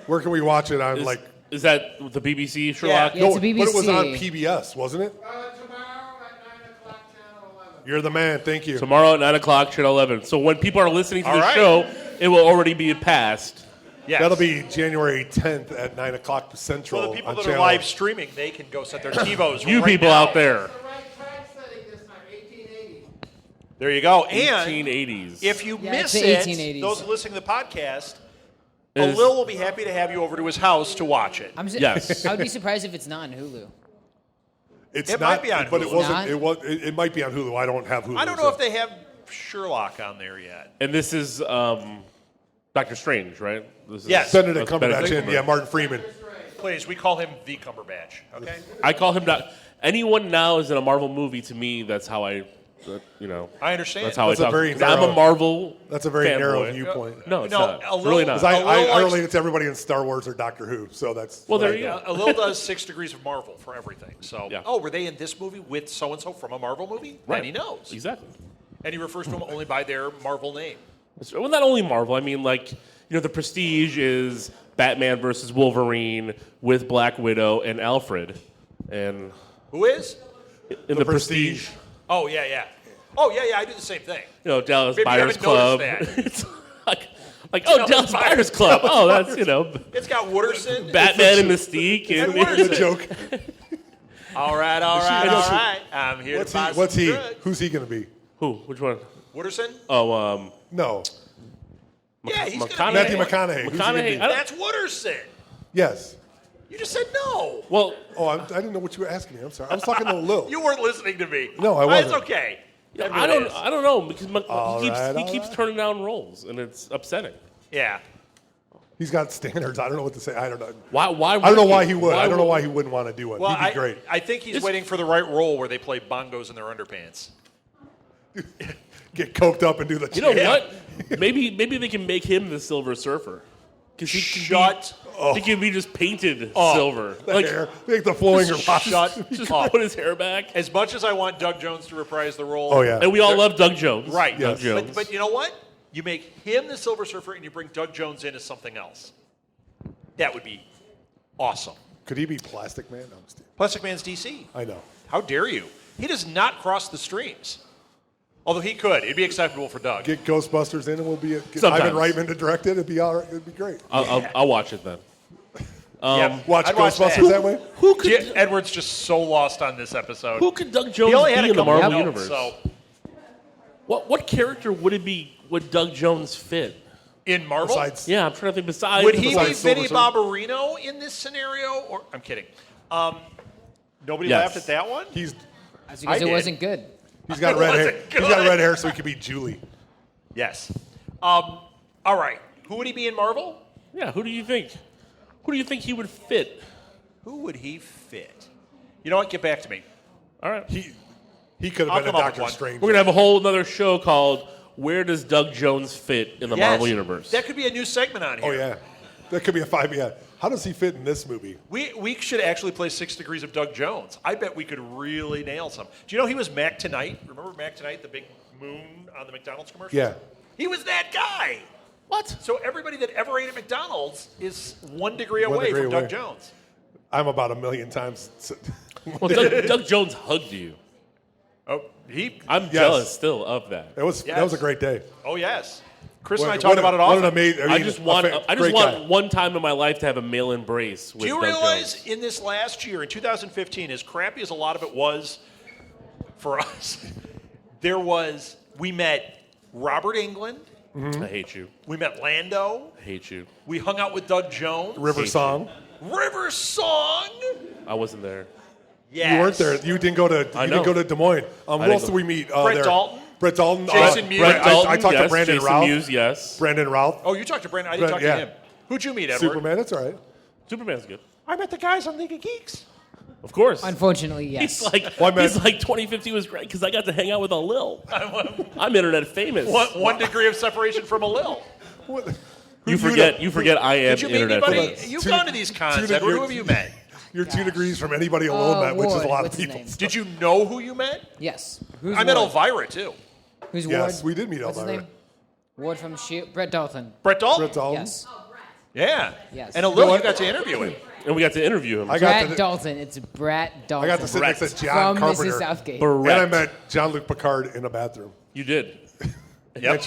Where can we watch it on? Is, like is that the BBC Sherlock? Yeah, it's a but it was on BBC. PBS, wasn't it? Tomorrow at 9 o'clock, channel 11. You're the man. Thank you. Tomorrow at 9 o'clock, channel 11. So when people are listening to All the right. show, it will already be passed. Yes. That'll be January 10th at 9 o'clock Central. For the people on that are channel. live streaming, they can go set their TiVos You right people now. out there, The right track setting this time, 1880. There you go. And 1880s. if you Yeah, miss it's the it, 1880s. those listening to the podcast, Is- Lil will be happy to have you over to his house to watch it. Yes. I would be surprised if it's not on Hulu. It's It not, might be on but Hulu. it wasn't. Not? It might be on Hulu. I don't have Hulu. I don't know if they have Sherlock on there yet. And this is Doctor Strange, right? This is Yes. Benedict that's Cumberbatch in. Cumberbatch. Yeah, Martin Freeman. Please, we call him the Cumberbatch, okay? I call him Anyone now is in a Marvel movie to me. That's how I I understand. That's how That's I a talk. very 'Cause I'm a narrow- Marvel. That's a very narrow fanboy. viewpoint. No, it's No, not. a It's really little- not. Because I likes- relate it to everybody in Star Wars or Doctor Who, so that's Well, what there I you do. go. Lil does 6 Degrees of Marvel for everything. So, Yeah. oh, were they in this movie with so and so from a Marvel movie? Right. And he knows. Exactly. And he refers to them only by their Marvel name. Well, not only Marvel. I mean, like, the Prestige is Batman versus Wolverine with Black Widow and Alfred, and Who is? in the Prestige. Prestige, Oh, yeah. Oh, yeah, I do the same thing. Dallas Maybe you Buyers haven't Club. noticed that. It's Dallas Buyers Club. Oh, that's It's got Wooderson. Batman and Mystique. And And, Wooderson. The joke. All right. I'm here to buy What's some he? drugs. Who's he going to be? who? Which one? Wooderson? Oh, No, Yeah, he's going to McConaughey. Matthew McConaughey. Who's he gonna McConaughey. be? I don't- That's Wooderson. Yes. You just said no. Well, Oh, I didn't know what you were asking me. I'm sorry. I was talking to Lil. You weren't listening to me. No, I wasn't. It's okay. I don't know because All he right, keeps turning down roles, and it's upsetting. Yeah. He's got standards. I don't know what to say. I don't know. Why? I don't know why he would. I don't know why he wouldn't want to do one. Well, He'd be great. I think he's waiting for the right role where they play bongos in their underpants. Get coked up and do the. You know Yeah. what? Maybe they can make him the Silver Surfer. Because he can Shut He can be just painted up. silver. The hair. Make the flowing or Shut Just up. put his hair back. As much as I want Doug Jones to reprise the role. Oh, yeah. And we all love Doug Jones. Right. Doug Yes. Jones. But you know what? You make him the Silver Surfer and you bring Doug Jones in as something else. That would be awesome. Could he be Plastic Man? No, I'm just kidding. Plastic Man's DC. I know. How dare you? He does not cross the streams. Although he could. It'd be acceptable for Doug. Get Ghostbusters in and we'll be get Sometimes. Ivan Reitman to direct it. It'd be all right. It'd be great. I'll watch it then. Watch I'd Ghostbusters that way. Who could Edward's just so lost on this episode. who could Doug He Jones only be had a in the couple Marvel notes, universe? So What character would Doug Jones fit? in Marvel, Besides, Yeah, I'm trying to think. Besides, would he be besides Silver Vinny Surfer? Barbarino in this scenario? Or I'm kidding. Nobody Yes. laughed at that one. he's That's because I it did. wasn't good. got red hair. wasn't He's got good. red hair, so he could be Julie. Yes. All right. Who would he be in Marvel? Yeah, who do you think? Who do you think he would fit? Who would he fit? You know what? Get back to me. All right. He could I'll have been a come up with Doctor one. Strange. We're gonna have a whole other show called "Where Does Doug Jones Fit in the Yes. Marvel Universe?" That could be a new segment on here. Oh yeah, that could be a 5. Yeah. How does he fit in this movie? We should actually play 6 Degrees of Doug Jones. I bet we could really nail some. Do you know he was Mac Tonight? Remember Mac Tonight, the big moon on the McDonald's commercial? Yeah. He was that guy. What? So everybody that ever ate at McDonald's is 1 degree One away degree from away. Doug Jones. I'm about 1,000,000 times. Well, Doug Jones hugged you. Oh, he. I'm jealous still of that. That was Yes. a great day. Oh yes. Chris and I What- talked about it What often. an amazing. I just want great guy. one time in my life to have a male embrace with Do you Doug realize Jones. in this last year, in 2015, as crappy as a lot of it was for us, we met Robert England, I hate you. we met Lando, I hate you. we hung out with Doug Jones, River Song. River Song. I wasn't there. Yes. You weren't there. You didn't go to. I You know. didn't go to Des Moines. Who didn't else go. did we meet? Brett there? Dalton? Brett Dalton. Jason Mewes. Brett Dalton, I talked yes. to Brandon Jason Routh. Mewes, yes. Brandon Routh. Oh, you talked to Brandon. I didn't talk Yeah. to him. Who'd you meet, Edward? Superman. That's all right. Superman's good. I met the guys on League of Geeks. Of course. Unfortunately, yes. He's like, Well, I meant- he's like 2015 was great because I got to hang out with a Lil. I'm internet famous. One degree of separation from a Lil. What? You forget I am Did you meet internet anybody? famous. You've Two- gone to these cons, two- Edward. Who have you met? You're 2 degrees from anybody alone met, which is a Ward, lot of what's his people. name? Did you know who you met? Yes. Who's I met Ward? Elvira, too. Who's Yes, Ward? we did meet What's his Elvira. name? Ward from Shield. Brett Dalton. Brett Dalton? Brett Dalton. Yes. Yeah. Yes. And a You Lil, know you what? got to interview him. And we got to interview him. I got Brett to. Dalton. It's Brett I Dalton. got to sit next to John from Carpenter. Mrs. Southgate. And I Brett. met Jean-Luc Picard in a bathroom. You did. Yep.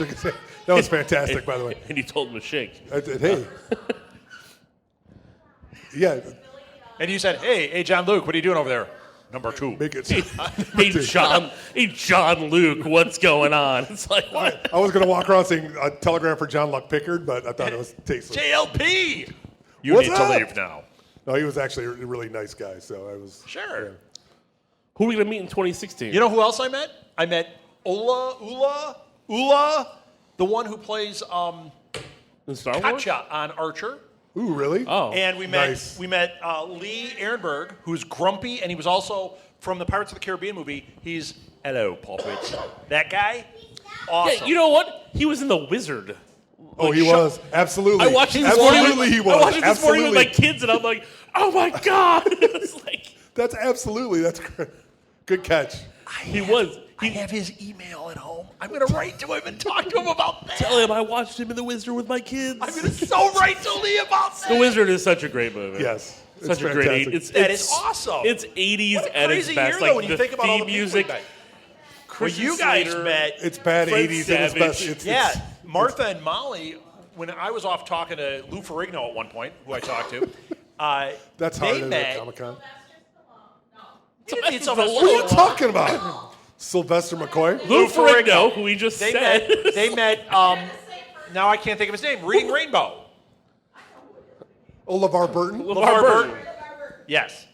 That was fantastic, by the way. And you told him to shake. Hey. Yeah, And you said, hey, John Luke, what are you doing over there? Number 2. make it. Hey, John Luke, what's going on? It's like, what? I was going to walk around saying a telegram for John Luck Pickard, but I thought it was tasteless. JLP! You What's need up? to leave now. No, he was actually a really nice guy, so I was. Sure. Yeah. Who are we going to meet in 2016? You know who else I met? I met Ula, the one who plays in Star Wars? Katja on Archer. Ooh, really? Oh. And we met Nice. Lee Ehrenberg, who's grumpy, and he was also from the Pirates of the Caribbean movie. He's hello, puppets. That guy, awesome. Yeah, you know what? He was in The Wizard. Oh, he was. Absolutely. I watched it this morning. Absolutely, he was. I watched it this morning with my Absolutely. kids, and I'm like, oh my god! It's like That's absolutely. That's great. Good catch. he was. I have his email at home. I'm going to write to him and talk to him about that. Tell him I watched him in The Wizard with my kids. I'm going to so write to Lee about that. The Wizard is such a great movie. Yes. Such It's a great. fantastic. It's That is awesome. It's 80s What a at its crazy best. year, Like though, when you the think about all theme the people music. we met. Chris When you guys Slater, met, It's bad Fred 80s at its best. Savage. yeah, Martha and Molly, when I was off talking to Lou Ferrigno at one point, who I talked to, That's they hard at met. Comic-Con. It's What are you talking about? Sylvester McCoy? Lou Ferrigno, Ferrigno, who we just They said. met. They met. Now I can't think of his name. Reading Rainbow. Oh, LeVar Burton? LeVar Burton. Yes.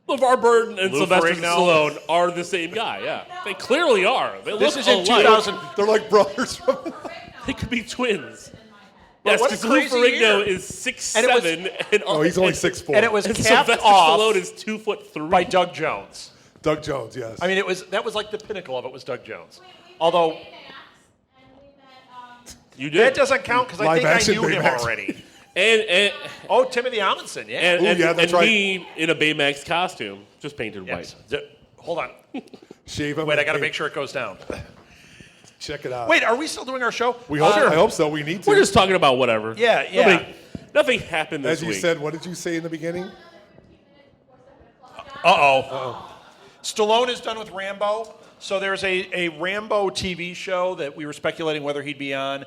LeVar Burton and Lou Sylvester Ferrigno. Stallone are the same guy. Yeah, they clearly are. They This look is in alike. 2000. They're like brothers from. They could be twins. But Yes, what a because Lou crazy Ferrigno year. is 6'7", And it was- and Oh, he's only 6'4". And it was and capped Sylvester off Stallone is 2'3". by Doug Jones. Doug Jones, yes. I mean, that was like the pinnacle of it was Doug Jones. Although You did. that doesn't count because I Live think I action knew him Baymax. already. and Oh, Timothy Amundsen, yeah. and, Ooh, and, yeah, that's and right. me in a Baymax costume, just painted Yes. white. Hold on. Shave him. Wait, I and got to paint- make sure it goes down. Check it out. Wait, are we still doing our show? We hope. Sure. I hope so. We need to. We're just talking about whatever. Yeah, yeah. Nothing happened this As you week. said, what did you say in the beginning? Uh-oh. Stallone is done with Rambo. So there's a Rambo TV show that we were speculating whether he'd be on.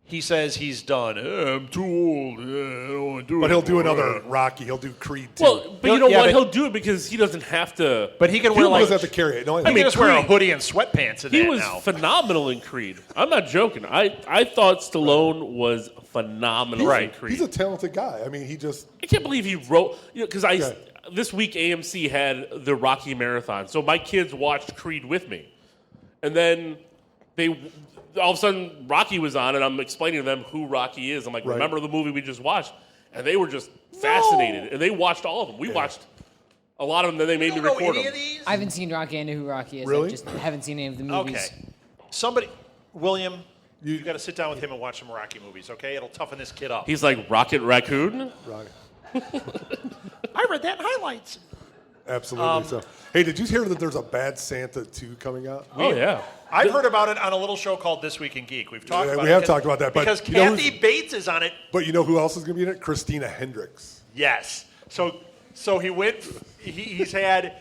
He says he's done. I'm too old. I don't want to do it But he'll do anymore." another Rocky. He'll do Creed too. Well, but you know Yeah, what? but- He'll do it because he doesn't have to. But he can he wear like doesn't have to carry it. No, he can mean, just wear a Creed- hoodie and sweatpants in He that was now. phenomenal in Creed. I'm not joking. I thought Stallone was phenomenal in Creed. he's a talented guy. I mean, he just. I can't believe he wrote. Because Yeah. this week AMC had the Rocky Marathon, so my kids watched Creed with me, and then they all of a sudden Rocky was on, and I'm explaining to them who Rocky is. I'm like, Right. remember the movie we just watched? And they were just fascinated, and they watched all of them. We watched a lot of them. Then they made me You don't know record any them. of these? I haven't seen Rocky. I know who Rocky is. Really? I just haven't seen any of the movies. Okay. Somebody, William, you got to sit down with him and watch some Rocky movies, okay? It'll toughen this kid up. He's like Rocket Raccoon. I read that in highlights. Absolutely. So, hey, did you hear that there's a Bad Santa 2 coming out? Oh yeah. I've heard about it on a little show called This Week in Geek. We've talked Yeah, about we it. have because- talked about that, but because you know Kathy Bates is on it. But you know who else is going to be in it? Christina Hendricks. Yes. So he went. He's had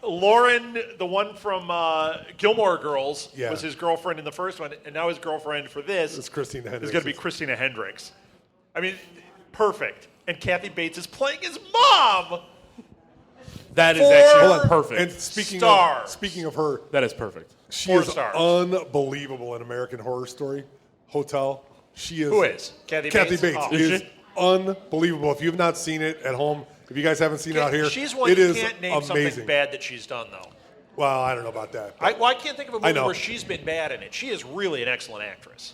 Lauren, the one from Gilmore Girls, Yeah. was his girlfriend in the first one, and now his girlfriend for this It's Christina Hendricks. is going to be Christina Hendricks. I mean, perfect. And Kathy Bates is playing his mom. That is Four actually Hold on. perfect. And speaking Stars. of her, That is perfect. she 4 is stars. unbelievable in American Horror Story Hotel. She is. Who is? Kathy Kathy Bates? Bates Oh. is Is she? unbelievable. If you've not seen it at home, if you guys haven't seen it out here, She's one it you is can't name amazing. something bad that she's done, though. Well, I don't know about that. but- I can't think of a I movie know. where she's been bad in it. She is really an excellent actress.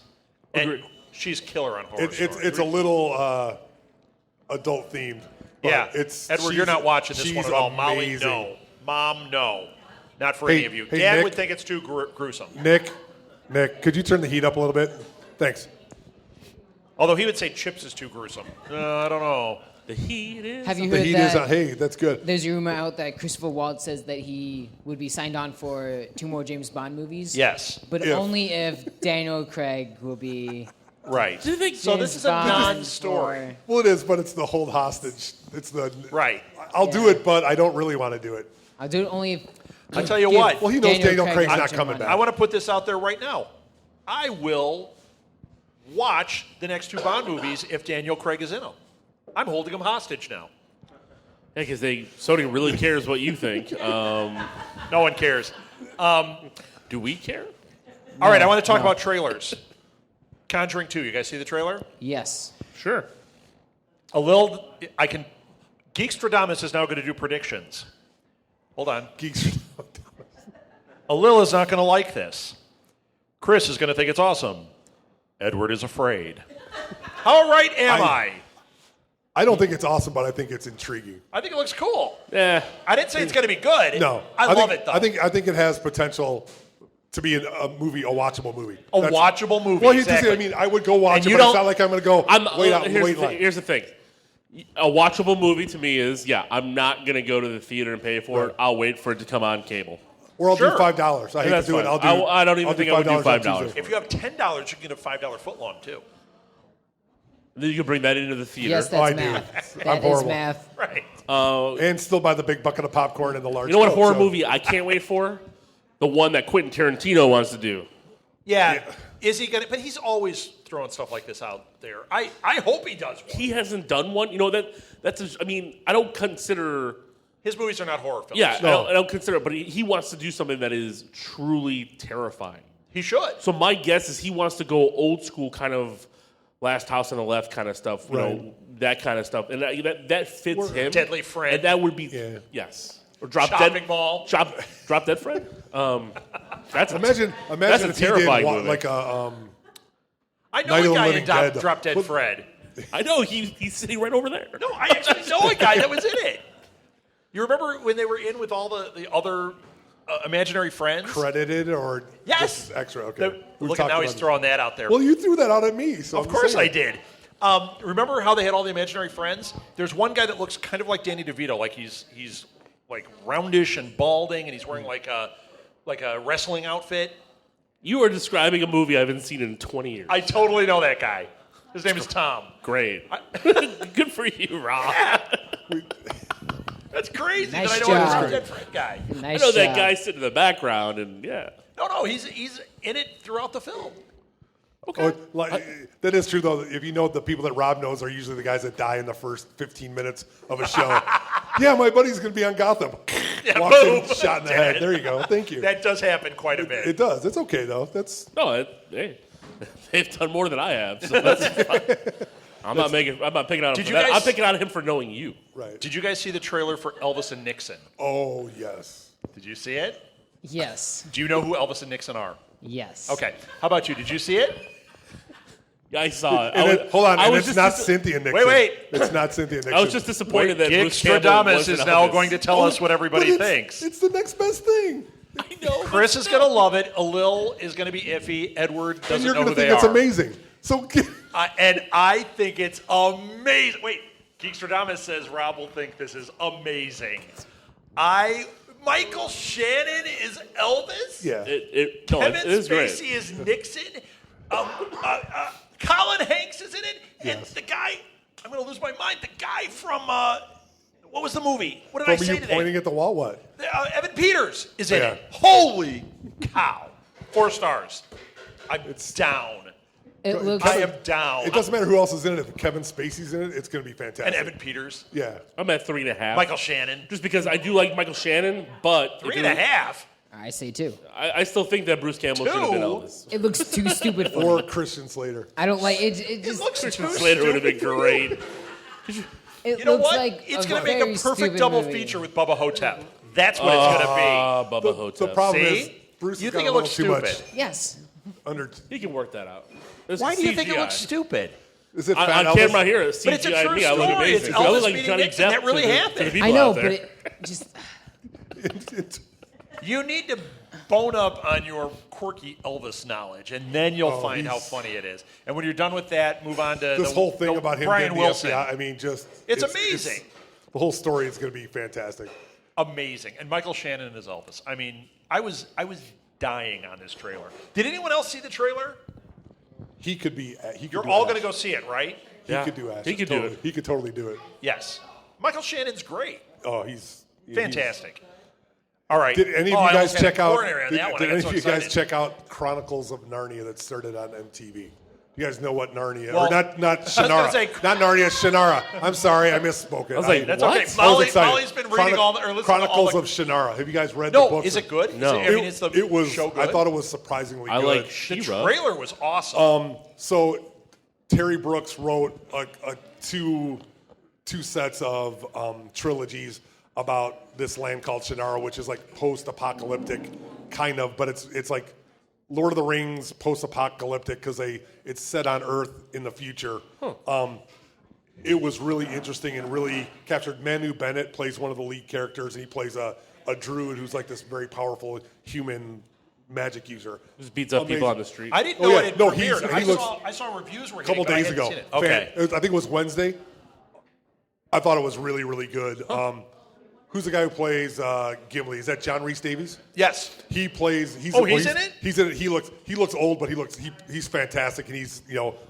And Agreed. she's killer on Horror it's Story. a little adult themed. but Yeah. it's Edward, you're she's- not watching this one she's at all. Molly, amazing. no. Mom, no. Not for Hey- any of you. hey, Dad Nick. would think it's too gruesome. Nick, could you turn the heat up a little bit? Thanks. Although he would say Chips is too gruesome. I don't know. The heat is. Have you The heard heat that? is on. Hey, that's good. There's a rumor out that Christopher Waltz says that he would be signed on for 2 more James Bond movies. Yes. But If. only if Daniel Craig will be. Right. Do you think So this James is a Bond non-story. or- Well, it is, but it's the hold hostage. It's the Right. I'll do Yeah. it, but I don't really want to do it. I'll do it only if. I tell you give what. Well, he knows Daniel Craig's Craig not extra coming money. back. I want to put this out there right now. I will watch the next 2 Bond movies if Daniel Craig is in them. I'm holding him hostage now. Yeah, because Sony really cares what you think. No one cares. Do we care? All right, I want to talk no. about trailers. Conjuring 2. You guys see the trailer? Yes. Sure. Geekstradamus is now going to do predictions. Hold on. Geeks. Alil is not going to like this. Chris is going to think it's awesome. Edward is afraid. How right am I? I don't think it's awesome, but I think it's intriguing. I think it looks cool. Yeah. I didn't say it's going to be good. No, I love think, it though. I think it has potential to be a watchable movie. Watchable movie. Well, exactly. I mean, I would go watch And it, you but it's don't- not like I'm going to go wait out and here's wait the in thing, line. here's the thing. A watchable movie to me is, I'm not going to go to the theater and pay for it. Right. I'll wait for it to come on cable. Or I'll Sure. do $5. I hate That's to do it. fine. I'll do. I don't even I'll think I would do $5 on $5. Tuesday. If you have $10, you can get a $5 footlong too. Then you can bring that into the theater. Yes, I that's do. math. I'm That is horrible. math. Right. And still buy the big bucket of popcorn and the large. You know what Coke, horror so- movie I can't wait for? The one that Quentin Tarantino wants to do. Yeah. Is he gonna? But he's always throwing stuff like this out there. I hope he does one. He hasn't done one. You know I don't consider. His movies are not horror films. Yeah, No. I don't consider it. But he wants to do something that is truly terrifying. He should. So my guess is he wants to go old school, kind of Last House on the Left kind of stuff. You know, that kind of stuff, and that fits him. Deadly Fred. And that would be yes. Or Drop Dead. Shopping Mall. Drop Dead Fred. That's Imagine that's a if he terrifying did movie. like a I know Night of a the guy Living in Dead. Drop Dead What- Fred. I know he's sitting right over there. No, I actually know a guy that was in it. You remember when they were in with all the other imaginary friends? credited or Yes. just extra. Okay. We've Look at talked now he's about throwing that out there. it. Well, you threw that out at me. So Of I'm course saying. I did. Remember how they had all the imaginary friends? There's one guy that looks kind of like Danny DeVito, like he's like roundish and balding, and he's wearing like a wrestling outfit. You are describing a movie I haven't seen in 20 years. I totally know that guy. His name is Tom. Great. Good for you, Rob. That's crazy Nice that I know a job. Drop Dead Fred guy. I Nice know that job. guy sitting in the background, and No, he's in it throughout the film. Oh, that is true, though. If you know, the people that Rob knows are usually the guys that die in the first 15 minutes of a show. Yeah, my buddy's going to be on Gotham. Walks in, boom. shot in the head. There you go. Thank you. That does happen quite a bit. It does. It's okay, though. That's no, hey, they've done more than I have. So that's fine. I'm not picking on him Did for you that. guys- I'm picking on him for knowing you. right. Did you guys see the trailer for Elvis and Nixon? Oh, yes. Did you see it? Yes. Do you know who Elvis and Nixon are? Yes. Okay. How about you? Did you see it? I saw it. Hold on. I And was it's just not dis- Cynthia Nixon. Wait. It's not Cynthia Nixon. I was just disappointed that Geek Bruce Campbell Stradamus wasn't is now Elvis. going to tell us what everybody But thinks. It's the next best thing. I know. Chris is going to love it. Alil is going to be iffy. Edward And doesn't you're know going who to they think are. it's amazing. So, And I think it's amazing. Wait, Geek Stradamus says Rob will think this is amazing. Michael Shannon is Elvis? yeah. It Kevin is great. Spacey is Nixon. Colin Hanks is in it. And Yes. the guy, I'm going to lose my mind, the guy from, what was the movie? What did From I say you today? pointing at the wall, what? Evan Peters is in Yeah. it. Holy cow. 4 stars. I'm down. It looks. I am down. It doesn't matter who else is in it. If Kevin Spacey's in it, it's going to be fantastic. And Evan Peters. Yeah. I'm at 3.5. Michael Shannon. Just because I do like Michael Shannon, but 3.5. I say 2. I still think that Bruce Campbell should have been 2? Elvis. It looks too stupid for Or me. Christian Slater. I don't like it. It It just. looks too Slater would have been stupid. great. It You know looks what? like It's going to make a perfect double feature with Bubba Hotep. That's what it's going to Bubba The Hotep. problem See? is Bruce You has think got it a looks little too much stupid? Yes. under. He can work that out. There's Why do you think it CGI. looks stupid? Is it On Fat on Elvis? camera here, it's But it's a CGI true me. I look story. amazing. It's I look Elvis like meeting Johnny Nixon. Depp That really to the happened. people I know, out but there. it just. You need to bone up on your quirky Elvis knowledge, and then you'll find how he's- funny it is. And when you're done with that, move on to This the, whole thing the about him Brian getting Wilson. the FBI, I mean, just It's amazing. the whole story is going to be fantastic. Amazing. And Michael Shannon as Elvis. I mean, I was dying on this trailer. Did anyone else see the trailer? He could be. He could You're do all Ash. going to go see it, right? He Yeah. could do Ash. He could do Totally. it. He could totally do it. Yes. Michael Shannon's great. Oh, he's Fantastic. All right. Did any of Oh, you I guys almost had a check out? coronary on Did, that one. did I got any so of you guys excited. check out Chronicles of Narnia that started on MTV? You guys know what Narnia? Well, or not gonna Shannara. say- Not Narnia, Shannara. I'm sorry, I misspoke it. I was like, That's What? okay. I was Molly's been reading all the, or listening to all Chronicles the. of Shannara. Have you guys read the No, book? is it good? No. Is it, I mean, is the it was. show good? I thought it was surprisingly I good. like The She-Ra. trailer was awesome. So Terry Brooks wrote a two sets of trilogies about this land called Shannara, which is like post-apocalyptic, kind of, but it's like Lord of the Rings post-apocalyptic because it's set on Earth in the future. it was really interesting and really captured. Manu Bennett plays one of the lead characters, and he plays a druid who's like this very powerful human magic user. Just beats up people on the street. I didn't know it had premiered. he looks I saw reviews were a couple hitting, days but I ago. hadn't seen it. Okay. I think it was Wednesday. I thought it was really, really good. Who's the guy who plays Gimli? Is that John Rhys Davies? Yes. He plays. He's in it? He's in it. He looks old, but he's fantastic, and he's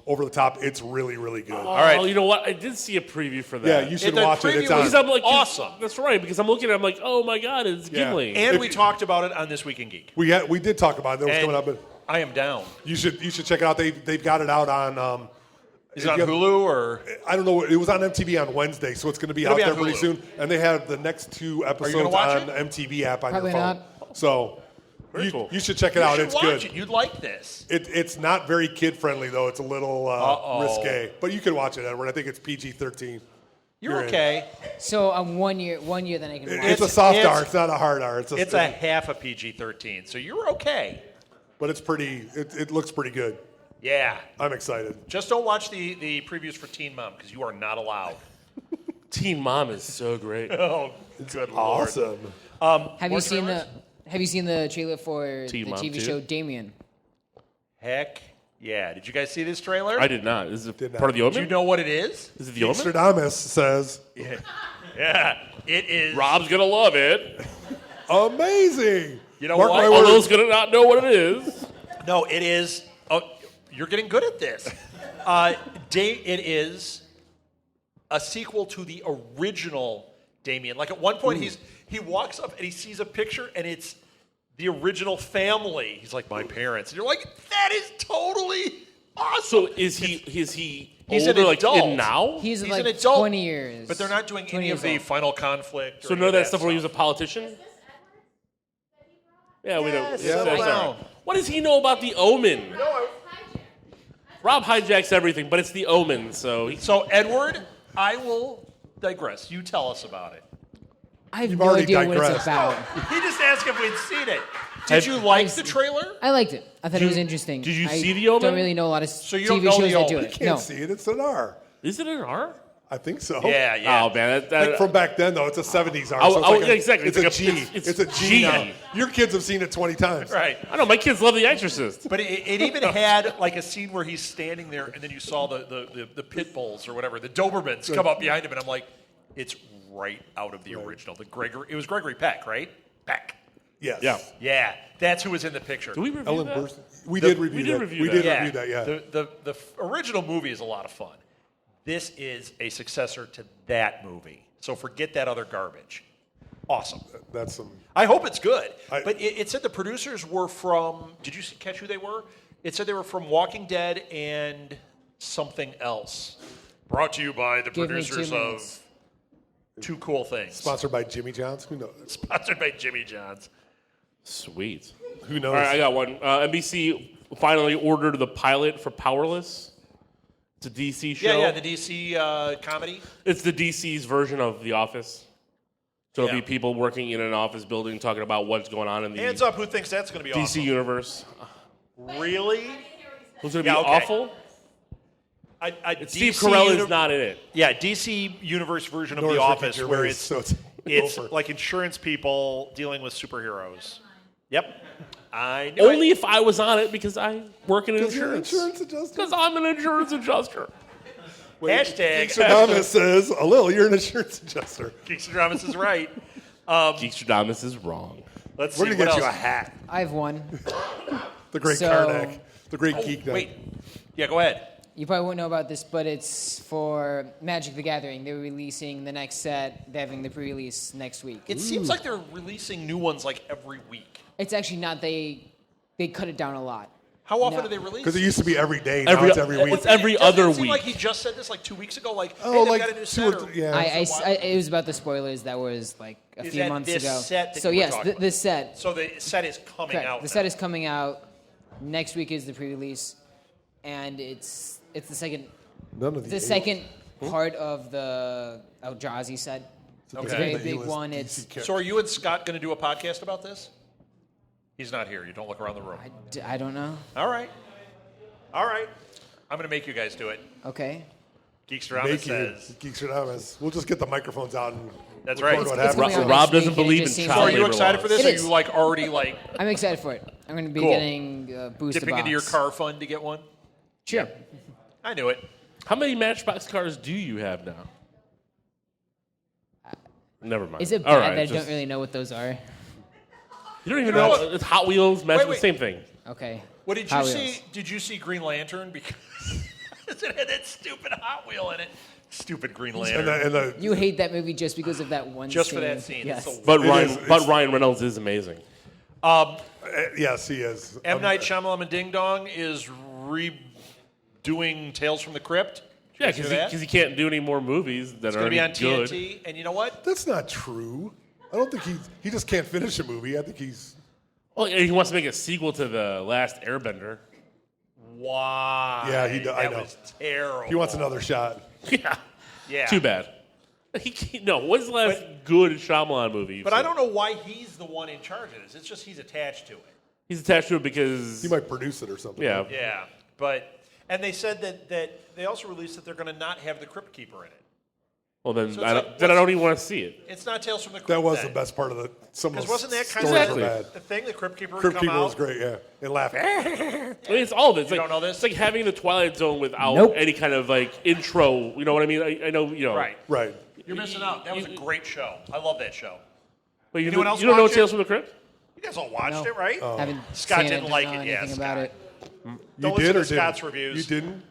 over the top. It's really, really good. All right. you know what? I did see a preview for that. Yeah, you should The watch it. preview It's on. was Because I'm like, awesome. That's right. Because I'm looking at it, I'm like, oh my god, it's Yeah. Gimli. And If we you- talked about it on This Week in Geek. We did talk about it. That was And coming up, but I am down. you should check it out. They've got it out on. Is it on Hulu or? I don't know. It was on MTV on Wednesday, so it's going to be It'll out be there on pretty Hulu. soon. And they have the next 2 episodes gonna watch on it? MTV app on Probably your phone. not. So Very cool. you should check it You out. should It's watch good. it. You'd like this. It's not very kid friendly though. It's a little risque, but you can watch it, Edward. I think it's PG-13. You're in. okay. So I'm 1 year, then I can watch. It's a soft it's- R. It's not a hard R. It's a half a PG-13, so you're okay. but it's pretty. It looks pretty good. Yeah. I'm excited. Just don't watch the previews for Teen Mom because you are not allowed. Teen Mom is so great. Oh, good lord. Awesome. Have More you seen trailers? Have you seen the trailer for Teen the Mom TV 2? show Damien? Heck yeah. Did you guys see this trailer? I did not. Is it Did not. part of the Omen? Do you know what it is? Is it the Omen? Stradamus says, Yeah. It is. Rob's gonna love it. "Amazing." You know Mark what? my Although words. he's gonna not know what it is. No, it is. Oh, you're getting good at this. It is a sequel to the original Damien. Like at one point, he walks up and he sees a picture, and it's the original family. He's like, my parents, and you're like, that is totally awesome. So is he He's an older like adult. in now? He's He's like an adult, 20 years. But they're not doing 20 any of years the old. final conflict. So or none of any that stuff where he was a politician? Yeah, we don't. Yes, Yeah, settle that's all down. right. What does he know about the Omen? Rob hijacks everything, but it's the Omen, so So Edward, I will digress. You tell us about it. I have You've no already idea what it's digressed. about. He just asked if we'd seen it. Did you like the trailer? I liked it. I thought it was interesting. did you I see The Omen? Don't really know a lot of So you don't TV know shows The that do Omen. it. Can't No. see it. It's an R. is it an R? I think so. Yeah, yeah. Oh man, Like from back then, though, it's a 70s R. Oh, so it's oh, like yeah, exactly. It's, It's a like G. a- it's It's a G G. now. Your kids have seen it 20 times. Right. I know my kids love The Exorcist. But it even had like a scene where he's standing there, and then you saw the pit bulls or whatever, the Dobermans come up behind him, and I'm like, it's right out of the original. It was Gregory Peck, right? Peck. Yes. Yeah. Yeah, that's who was in the picture. Do we review Ellen that? Burstyn. We did review that. review We that. did yeah, review that. Yeah. The original movie is a lot of fun. This is a successor to that movie, so forget that other garbage. Awesome. That's some. I hope it's good. I- But it said the producers were from. Did you catch who they were? It said they were from Walking Dead and something else. Brought to you by the Give me 2 producers minutes. of Two Cool Things. Sponsored by Jimmy John's. Who knows? Sponsored by Jimmy John's. Sweet. Who knows? All right, I got one. NBC finally ordered the pilot for Powerless. It's a DC show. Yeah, the DC comedy. It's the DC's version of The Office. So it'll Yeah. be people working in an office building talking about what's going on in the Hands up, who thinks that's going to be DC awesome? universe. Really? Who's going to be Yeah, okay. awful? Steve Carell is not in it. Yeah, DC Universe version of Nor The is Ricky Office, Gervais, where it's so it's over. like insurance people dealing with superheroes. Yep, I knew Only it. if I was on it because I work in Because you're an insurance. insurance adjuster. Because I'm an insurance adjuster. Hashtag Stradamus says, "A little, you're an insurance adjuster." Geeks and Dramas is right. Geekstradamus is wrong. Let's see We're gonna what get you a else. hat. I have one. The great So- Karnak, the great geek. Night. Wait, yeah, go ahead. You probably won't know about this, but it's for Magic the Gathering. They're releasing the next set. They're having the pre-release next week. It seems like they're releasing new ones like every week. It's actually not. They cut it down a lot. How often No. do they release? Because it used to be every day. Now it's every week. It's every Doesn't other it seem week. like he just said this like 2 weeks ago. Like, Oh, hey, they've like got a new 2 set. or 3. Yeah. It was about the spoilers. That was like a Is few that months this ago. set that So you were yes, talking about? this set. So the set is coming Correct. out. The now. set is coming out next week. Is the pre-release, and it's the second None of the second part of the Eldrazi set. It's a Okay. very The big A-list one. DC It's character. So are you and Scott going to do a podcast about this? He's not here. You don't look around the room. I don't know. All right. All right. I'm going to make you guys do it. Okay. Geekstradamus says. Geekstradamus. We'll just get the microphones out and That's record right. what It's happens. gonna be on Rob next doesn't week, and it believe just in seems child So are like- you labor excited laws. for this? It Are is. you like already like I'm excited for it. I'm going to be Cool. getting booster dipping box. into your car fund to get one? Sure. I knew it. How many Matchbox cars do you have now? Never mind. Is it All bad right, that I just- don't really know what those are? You don't even You know know. what? It's Hot Wheels, Match, Wait. the same thing. Okay. What did you Hot see? Wheels. Did you see Green Lantern? Because it had that stupid Hot Wheel in it. Stupid Green Lantern. And the You hate that movie just because of that one Just scene. for that scene. Yes. It's the But It is- Ryan Reynolds is amazing. yes, he is. M. Night Shyamalan Ding Dong is redoing Tales from the Crypt. Yeah, Did you hear that? because he can't do any more movies that It's are going to be on any good. TNT. And you know what? That's not true. I don't think he just can't finish a movie. I think he's. Well, he wants to make a sequel to the Last Airbender. Why? Yeah, I that know. was terrible. He wants another shot. Yeah. Yeah. Too bad. He can't, no. What's the last good Shyamalan movie? you've But I seen? don't know why he's the one in charge of this. It's just he's attached to it. He's attached to it because He might produce it or something. yeah. Yeah. And they said that they also released that they're going to not have the Crypt Keeper in it. Well, then So I it's don't, like, I don't even want to see it. It's not Tales from the Crypt. That was then. the best part of the. Some of Because those wasn't that kind stories of were Exactly. bad. the thing? The Crypt Keeper would Crypt come Keeper out. was great, yeah, and laugh. I mean, it's all of it. It's You like, don't know this? It's like having the Twilight Zone without Nope. any kind of like intro. You know what I mean? I know. You know. Right. Right. You're missing out. That was a great show. I love that show. But you, Anyone else you don't know watch it? Tales from the Crypt? You guys all watched No. it, right? Haven't Scott seen it, didn't don't like know it. Yeah, anything Scott. about it. You Don't did listen or to Scott's didn't? reviews. You didn't.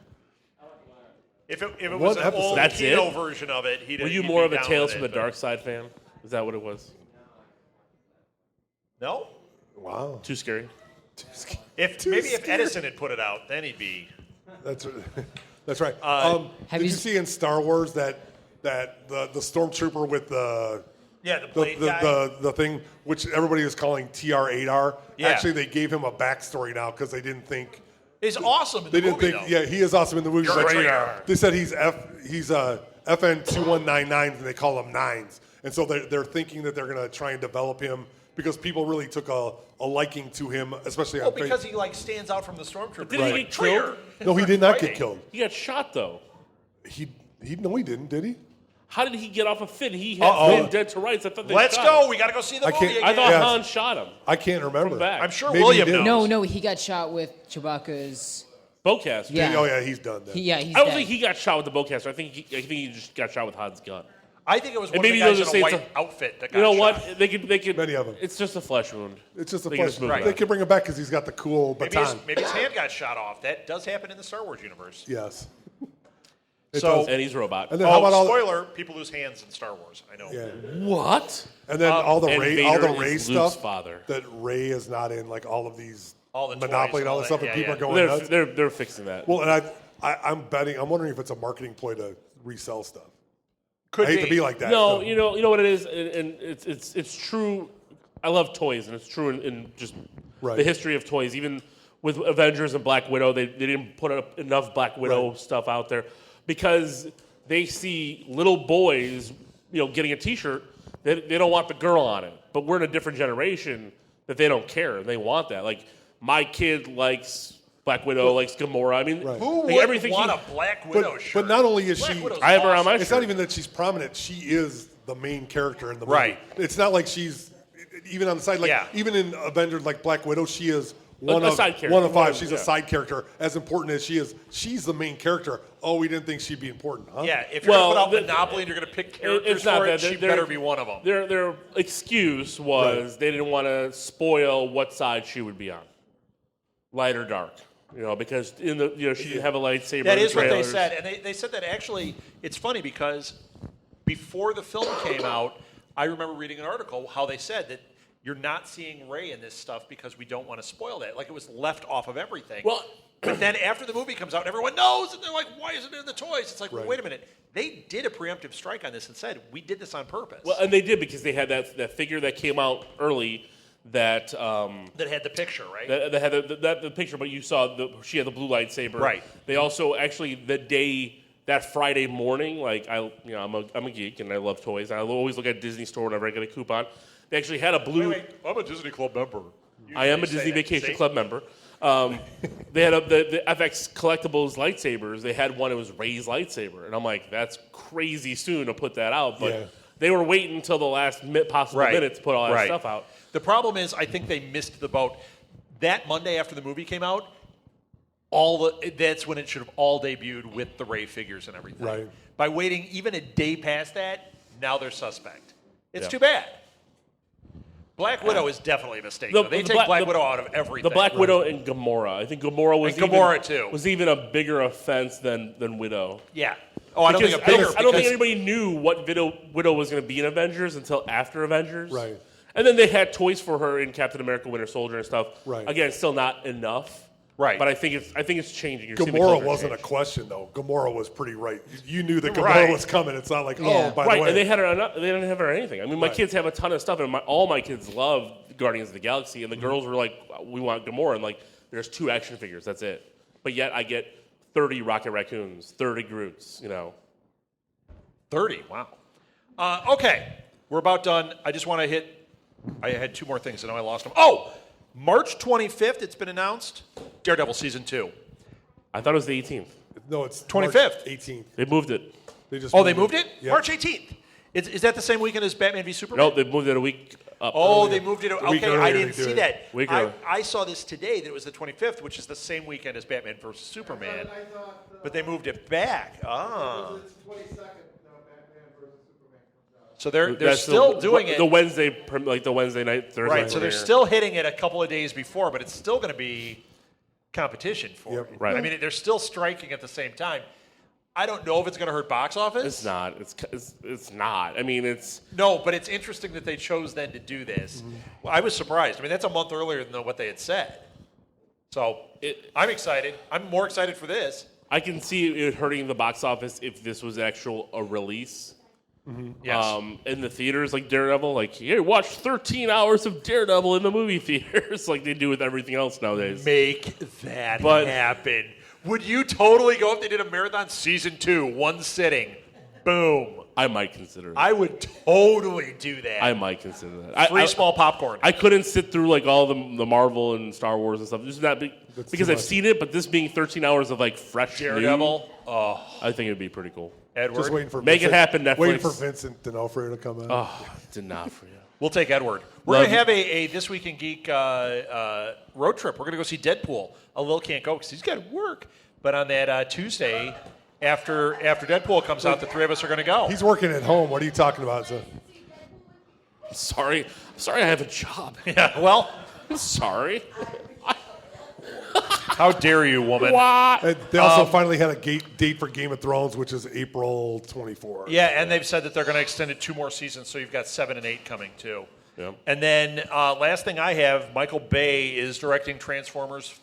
If it What was an episode? old That's Kino it? version of it, Were you more of a Tales from the Dark Side fan? Is that what it was? No. Wow. Too scary. If Too maybe if scared. Edison had put it out, then he'd be. That's that's right. have did you you s- see in Star Wars that the stormtrooper with the Yeah, the blade guy. the thing which everybody is calling TR-8R? Yeah. Actually, they gave him a backstory now because they didn't think. He's awesome in They the didn't movie, think. though. Yeah, he is awesome in the movie. You're but a traitor. they said he's FN 2199s and they call him nines, and so they're thinking that they're going to try and develop him because people really took a liking to him, especially Well, on because he like stands out from the stormtrooper. Did he get Traitor. killed? No, he did not get Fighting. killed. He got shot though. He no, he didn't. Did he? How did he get off of Finn? He had Uh-oh. Finn dead to rights. I thought they Let's shot go. him. We got to go see the I movie can't- again. I thought Yes. Han shot him. I can't remember. From back. I'm sure Maybe he William did. knows. No, he got shot with Chewbacca's. Bowcaster. Yeah. Oh yeah, he's done. Then. He's I don't dead. think he got shot with the bowcaster. I think he just got shot with Han's gun. I think it was And one of maybe the guys they'll just in a say white it's outfit that got You know shot. what? They could. Many of them. It's just a flesh wound. It's just a They can flesh. just move Right. They can bring him back because he's got the cool Maybe baton. his hand got shot off. That does happen in the Star Wars universe. Yes. It So- does. And he's a robot. And then how about all? spoiler, people lose hands in Star Wars. I know. Yeah. What? And then all the And Ray, Vader all the is Ray Luke's stuff. father. That Ray is not in like all of these All the toys Monopoly and all and this all stuff, that. and Yeah, people yeah. are going nuts. They're fixing that. Well, and I'm betting. I'm wondering if it's a marketing ploy to resell stuff. Could I hate to be like that. No, so- you know what it is, and it's true. I love toys, and it's true in just Right. the history of toys. Even with Avengers and Black Widow, they didn't put up enough Black Widow Right. stuff out there because they see little boys, getting a T-shirt. They don't want the girl on it, but we're in a different generation that they don't care. They want that. Like my kid likes Black Widow, likes Gamora. I mean, Right. Who like, would everything want he- a Black Widow but shirt? not only is Black she, Widow's I have her on my awesome. it's not even that she's prominent. She is the main character in the movie. Right. It's not like she's even on the side. Like Yeah. even in Avengers, like Black Widow, she is A one of side character. one of five. One of- She's yeah. a side character. As important as she is, she's the main character. Oh, we didn't think she'd be important, huh? Yeah, if you're Well, going to put out the- Monopoly and you're going to pick characters it's not for it, that. she They're- better be one of them. Their excuse was they didn't want to spoil what side she would be on, light or dark. Because in the she didn't have a lightsaber. That in the is what they trailers. said. And they said that actually, it's funny because before the film came out, I remember reading an article how they said that you're not seeing Rey in this stuff because we don't want to spoil that. Like it was left off of everything. Well, but then after the movie comes out, everyone knows, and they're like, why isn't it in the toys? It's like, well, Right. wait a minute. They did a preemptive strike on this and said, we did this on purpose. well, and they did because they had that figure that came out early that that had the picture, right? that had the picture, but you saw she had the blue lightsaber. Right. They also actually that Friday morning, like I'm a geek and I love toys. I always look at Disney Store whenever I get a coupon. They actually had a blue. I'm a Disney Club member. I am a Usually say Disney that. Vacation See? Club member. They had the FX Collectibles lightsabers. They had one. It was Rey's lightsaber, and I'm like, that's crazy soon to put that out. But Yeah. they were waiting until the last possible minute to put all that stuff out. The problem is, I think they missed the boat. That Monday after the movie came out, that's when it should have all debuted with the Rey figures and everything. Right. By waiting even a day past that, now they're suspect. It's Yeah. too bad. Black Widow is definitely a mistake. Though. They take Black Widow out of everything. The Black Widow and Gamora. I think Gamora was too. even a bigger offense than Widow. Yeah. Oh, I don't think a bigger. I don't think anybody knew what Widow was going to be in Avengers until after Avengers. Right. And then they had toys for her in Captain America: Winter Soldier and stuff. Right. Again, still not enough. Right. But I think it's changing. You're seeing the Gamora culture wasn't change. a question though. Gamora was pretty right. You knew that Gamora Right. was coming. It's not like, Yeah. oh, by Right, the way. and they had her. They didn't have her anything. I mean, my Right. kids have a ton of stuff, and all my kids love Guardians of the Galaxy, and the girls were like, "We want Gamora," and like, there's 2 action figures. That's it. But yet, I get 30 Rocket Raccoons, 30 Groots. 30. Wow. Okay, we're about done. I just want to hit. I had 2 more things. I know I lost them. Oh, March 25th. It's been announced. Daredevil season 2. I thought it was the 18th. No, it's 25th. 18th. They moved it. They just They moved it. Yep. March 18th. Is that the same weekend as Batman v Superman? No, they moved it a week up. Oh, they moved it. week Okay, earlier I they didn't do see it. that. Week earlier. I saw this today that it was the 25th, which is the same weekend as Batman vs Superman. I thought, But they moved it back. Ah. it's 22nd, Batman versus Superman comes out. So they're That's still doing it. The Wednesday, like the Wednesday night, Thursday. Right, night so they're premiere. still hitting it a couple of days before, but it's still going to be competition for Yep. it. Right. I mean, they're still striking at the same time. I don't know if it's going to hurt box office. It's not. It's not. I mean, it's. No, but it's interesting that they chose then to do this. Well, I was surprised. I mean, that's a month earlier than what they had said. So I'm excited. I'm more excited for this. I can see it hurting the box office if this was a release. Yes. In the theaters, like Daredevil, like, here, watch 13 hours of Daredevil in the movie theaters, like they do with everything else nowadays. Make that But- happen. Would you totally go if they did a marathon season 2, one sitting? Boom. I might consider it. I would totally do that. I might consider that. Free small popcorn. I couldn't sit through like all the Marvel and Star Wars and stuff. Just not because too I've much. seen it, but this being 13 hours of like fresh Daredevil. new, I think it'd be pretty cool. Edward. Just waiting for Make it Vincent, happen, Netflix. Waiting for Vincent D'Onofrio to come out. Oh, did not for you. We'll take Edward. We're Love going to have a This Week in Geek road trip. We're going to go see Deadpool. Lil can't go because he's got to work. But on that Tuesday, after Deadpool comes out, the 3 of us are going to go. He's working at home. What are you talking about? So, Sorry, I have a job. Yeah, well, Sorry. how dare you, woman? and they also finally had a date for Game of Thrones, which is April 24. Yeah, and they've said that they're going to extend it 2 more seasons, so you've got 7 and 8 coming too. Yep. And then last thing I have, Michael Bay is directing Transformers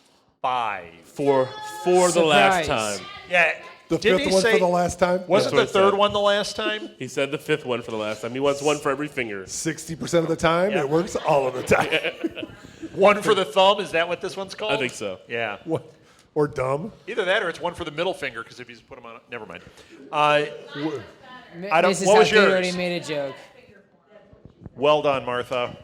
5. For the last Surprise. time. Yeah, The didn't 5th he one say, for the last time? Wasn't That's the what he 3rd said. one the last time? He said the 5th one for the last time. He wants one for every finger. 60% of the time, Yeah. it works all of the time. One for the thumb, is that what this one's called? I think so. Yeah. What? Or dumb. Either that or it's one for the middle finger, because if you just put them on, never mind. I don't- Mrs. what was Southgate yours? already made a joke. Well done, Martha.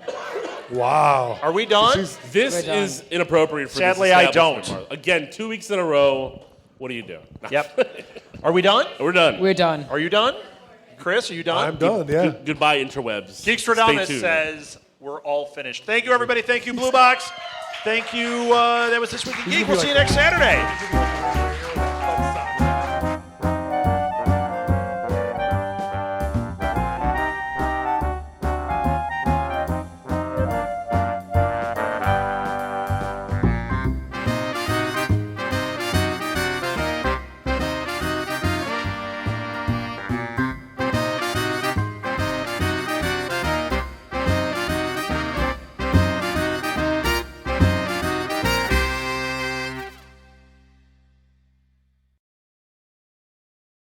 Wow. Are we done? She's- This We're done. is inappropriate for Sadly, this I establishment, don't. Mark. Again, 2 weeks in a row. What are you doing? Yep. Are we done? We're done. We're done. Are you done? Chris, are you done? I'm done, yeah. Goodbye, interwebs. Stay Geekstradamus tuned. says we're all finished. Thank you, everybody. Thank you, Blue Box. Thank you. That was This Week in Geek. We'll see you next Saturday.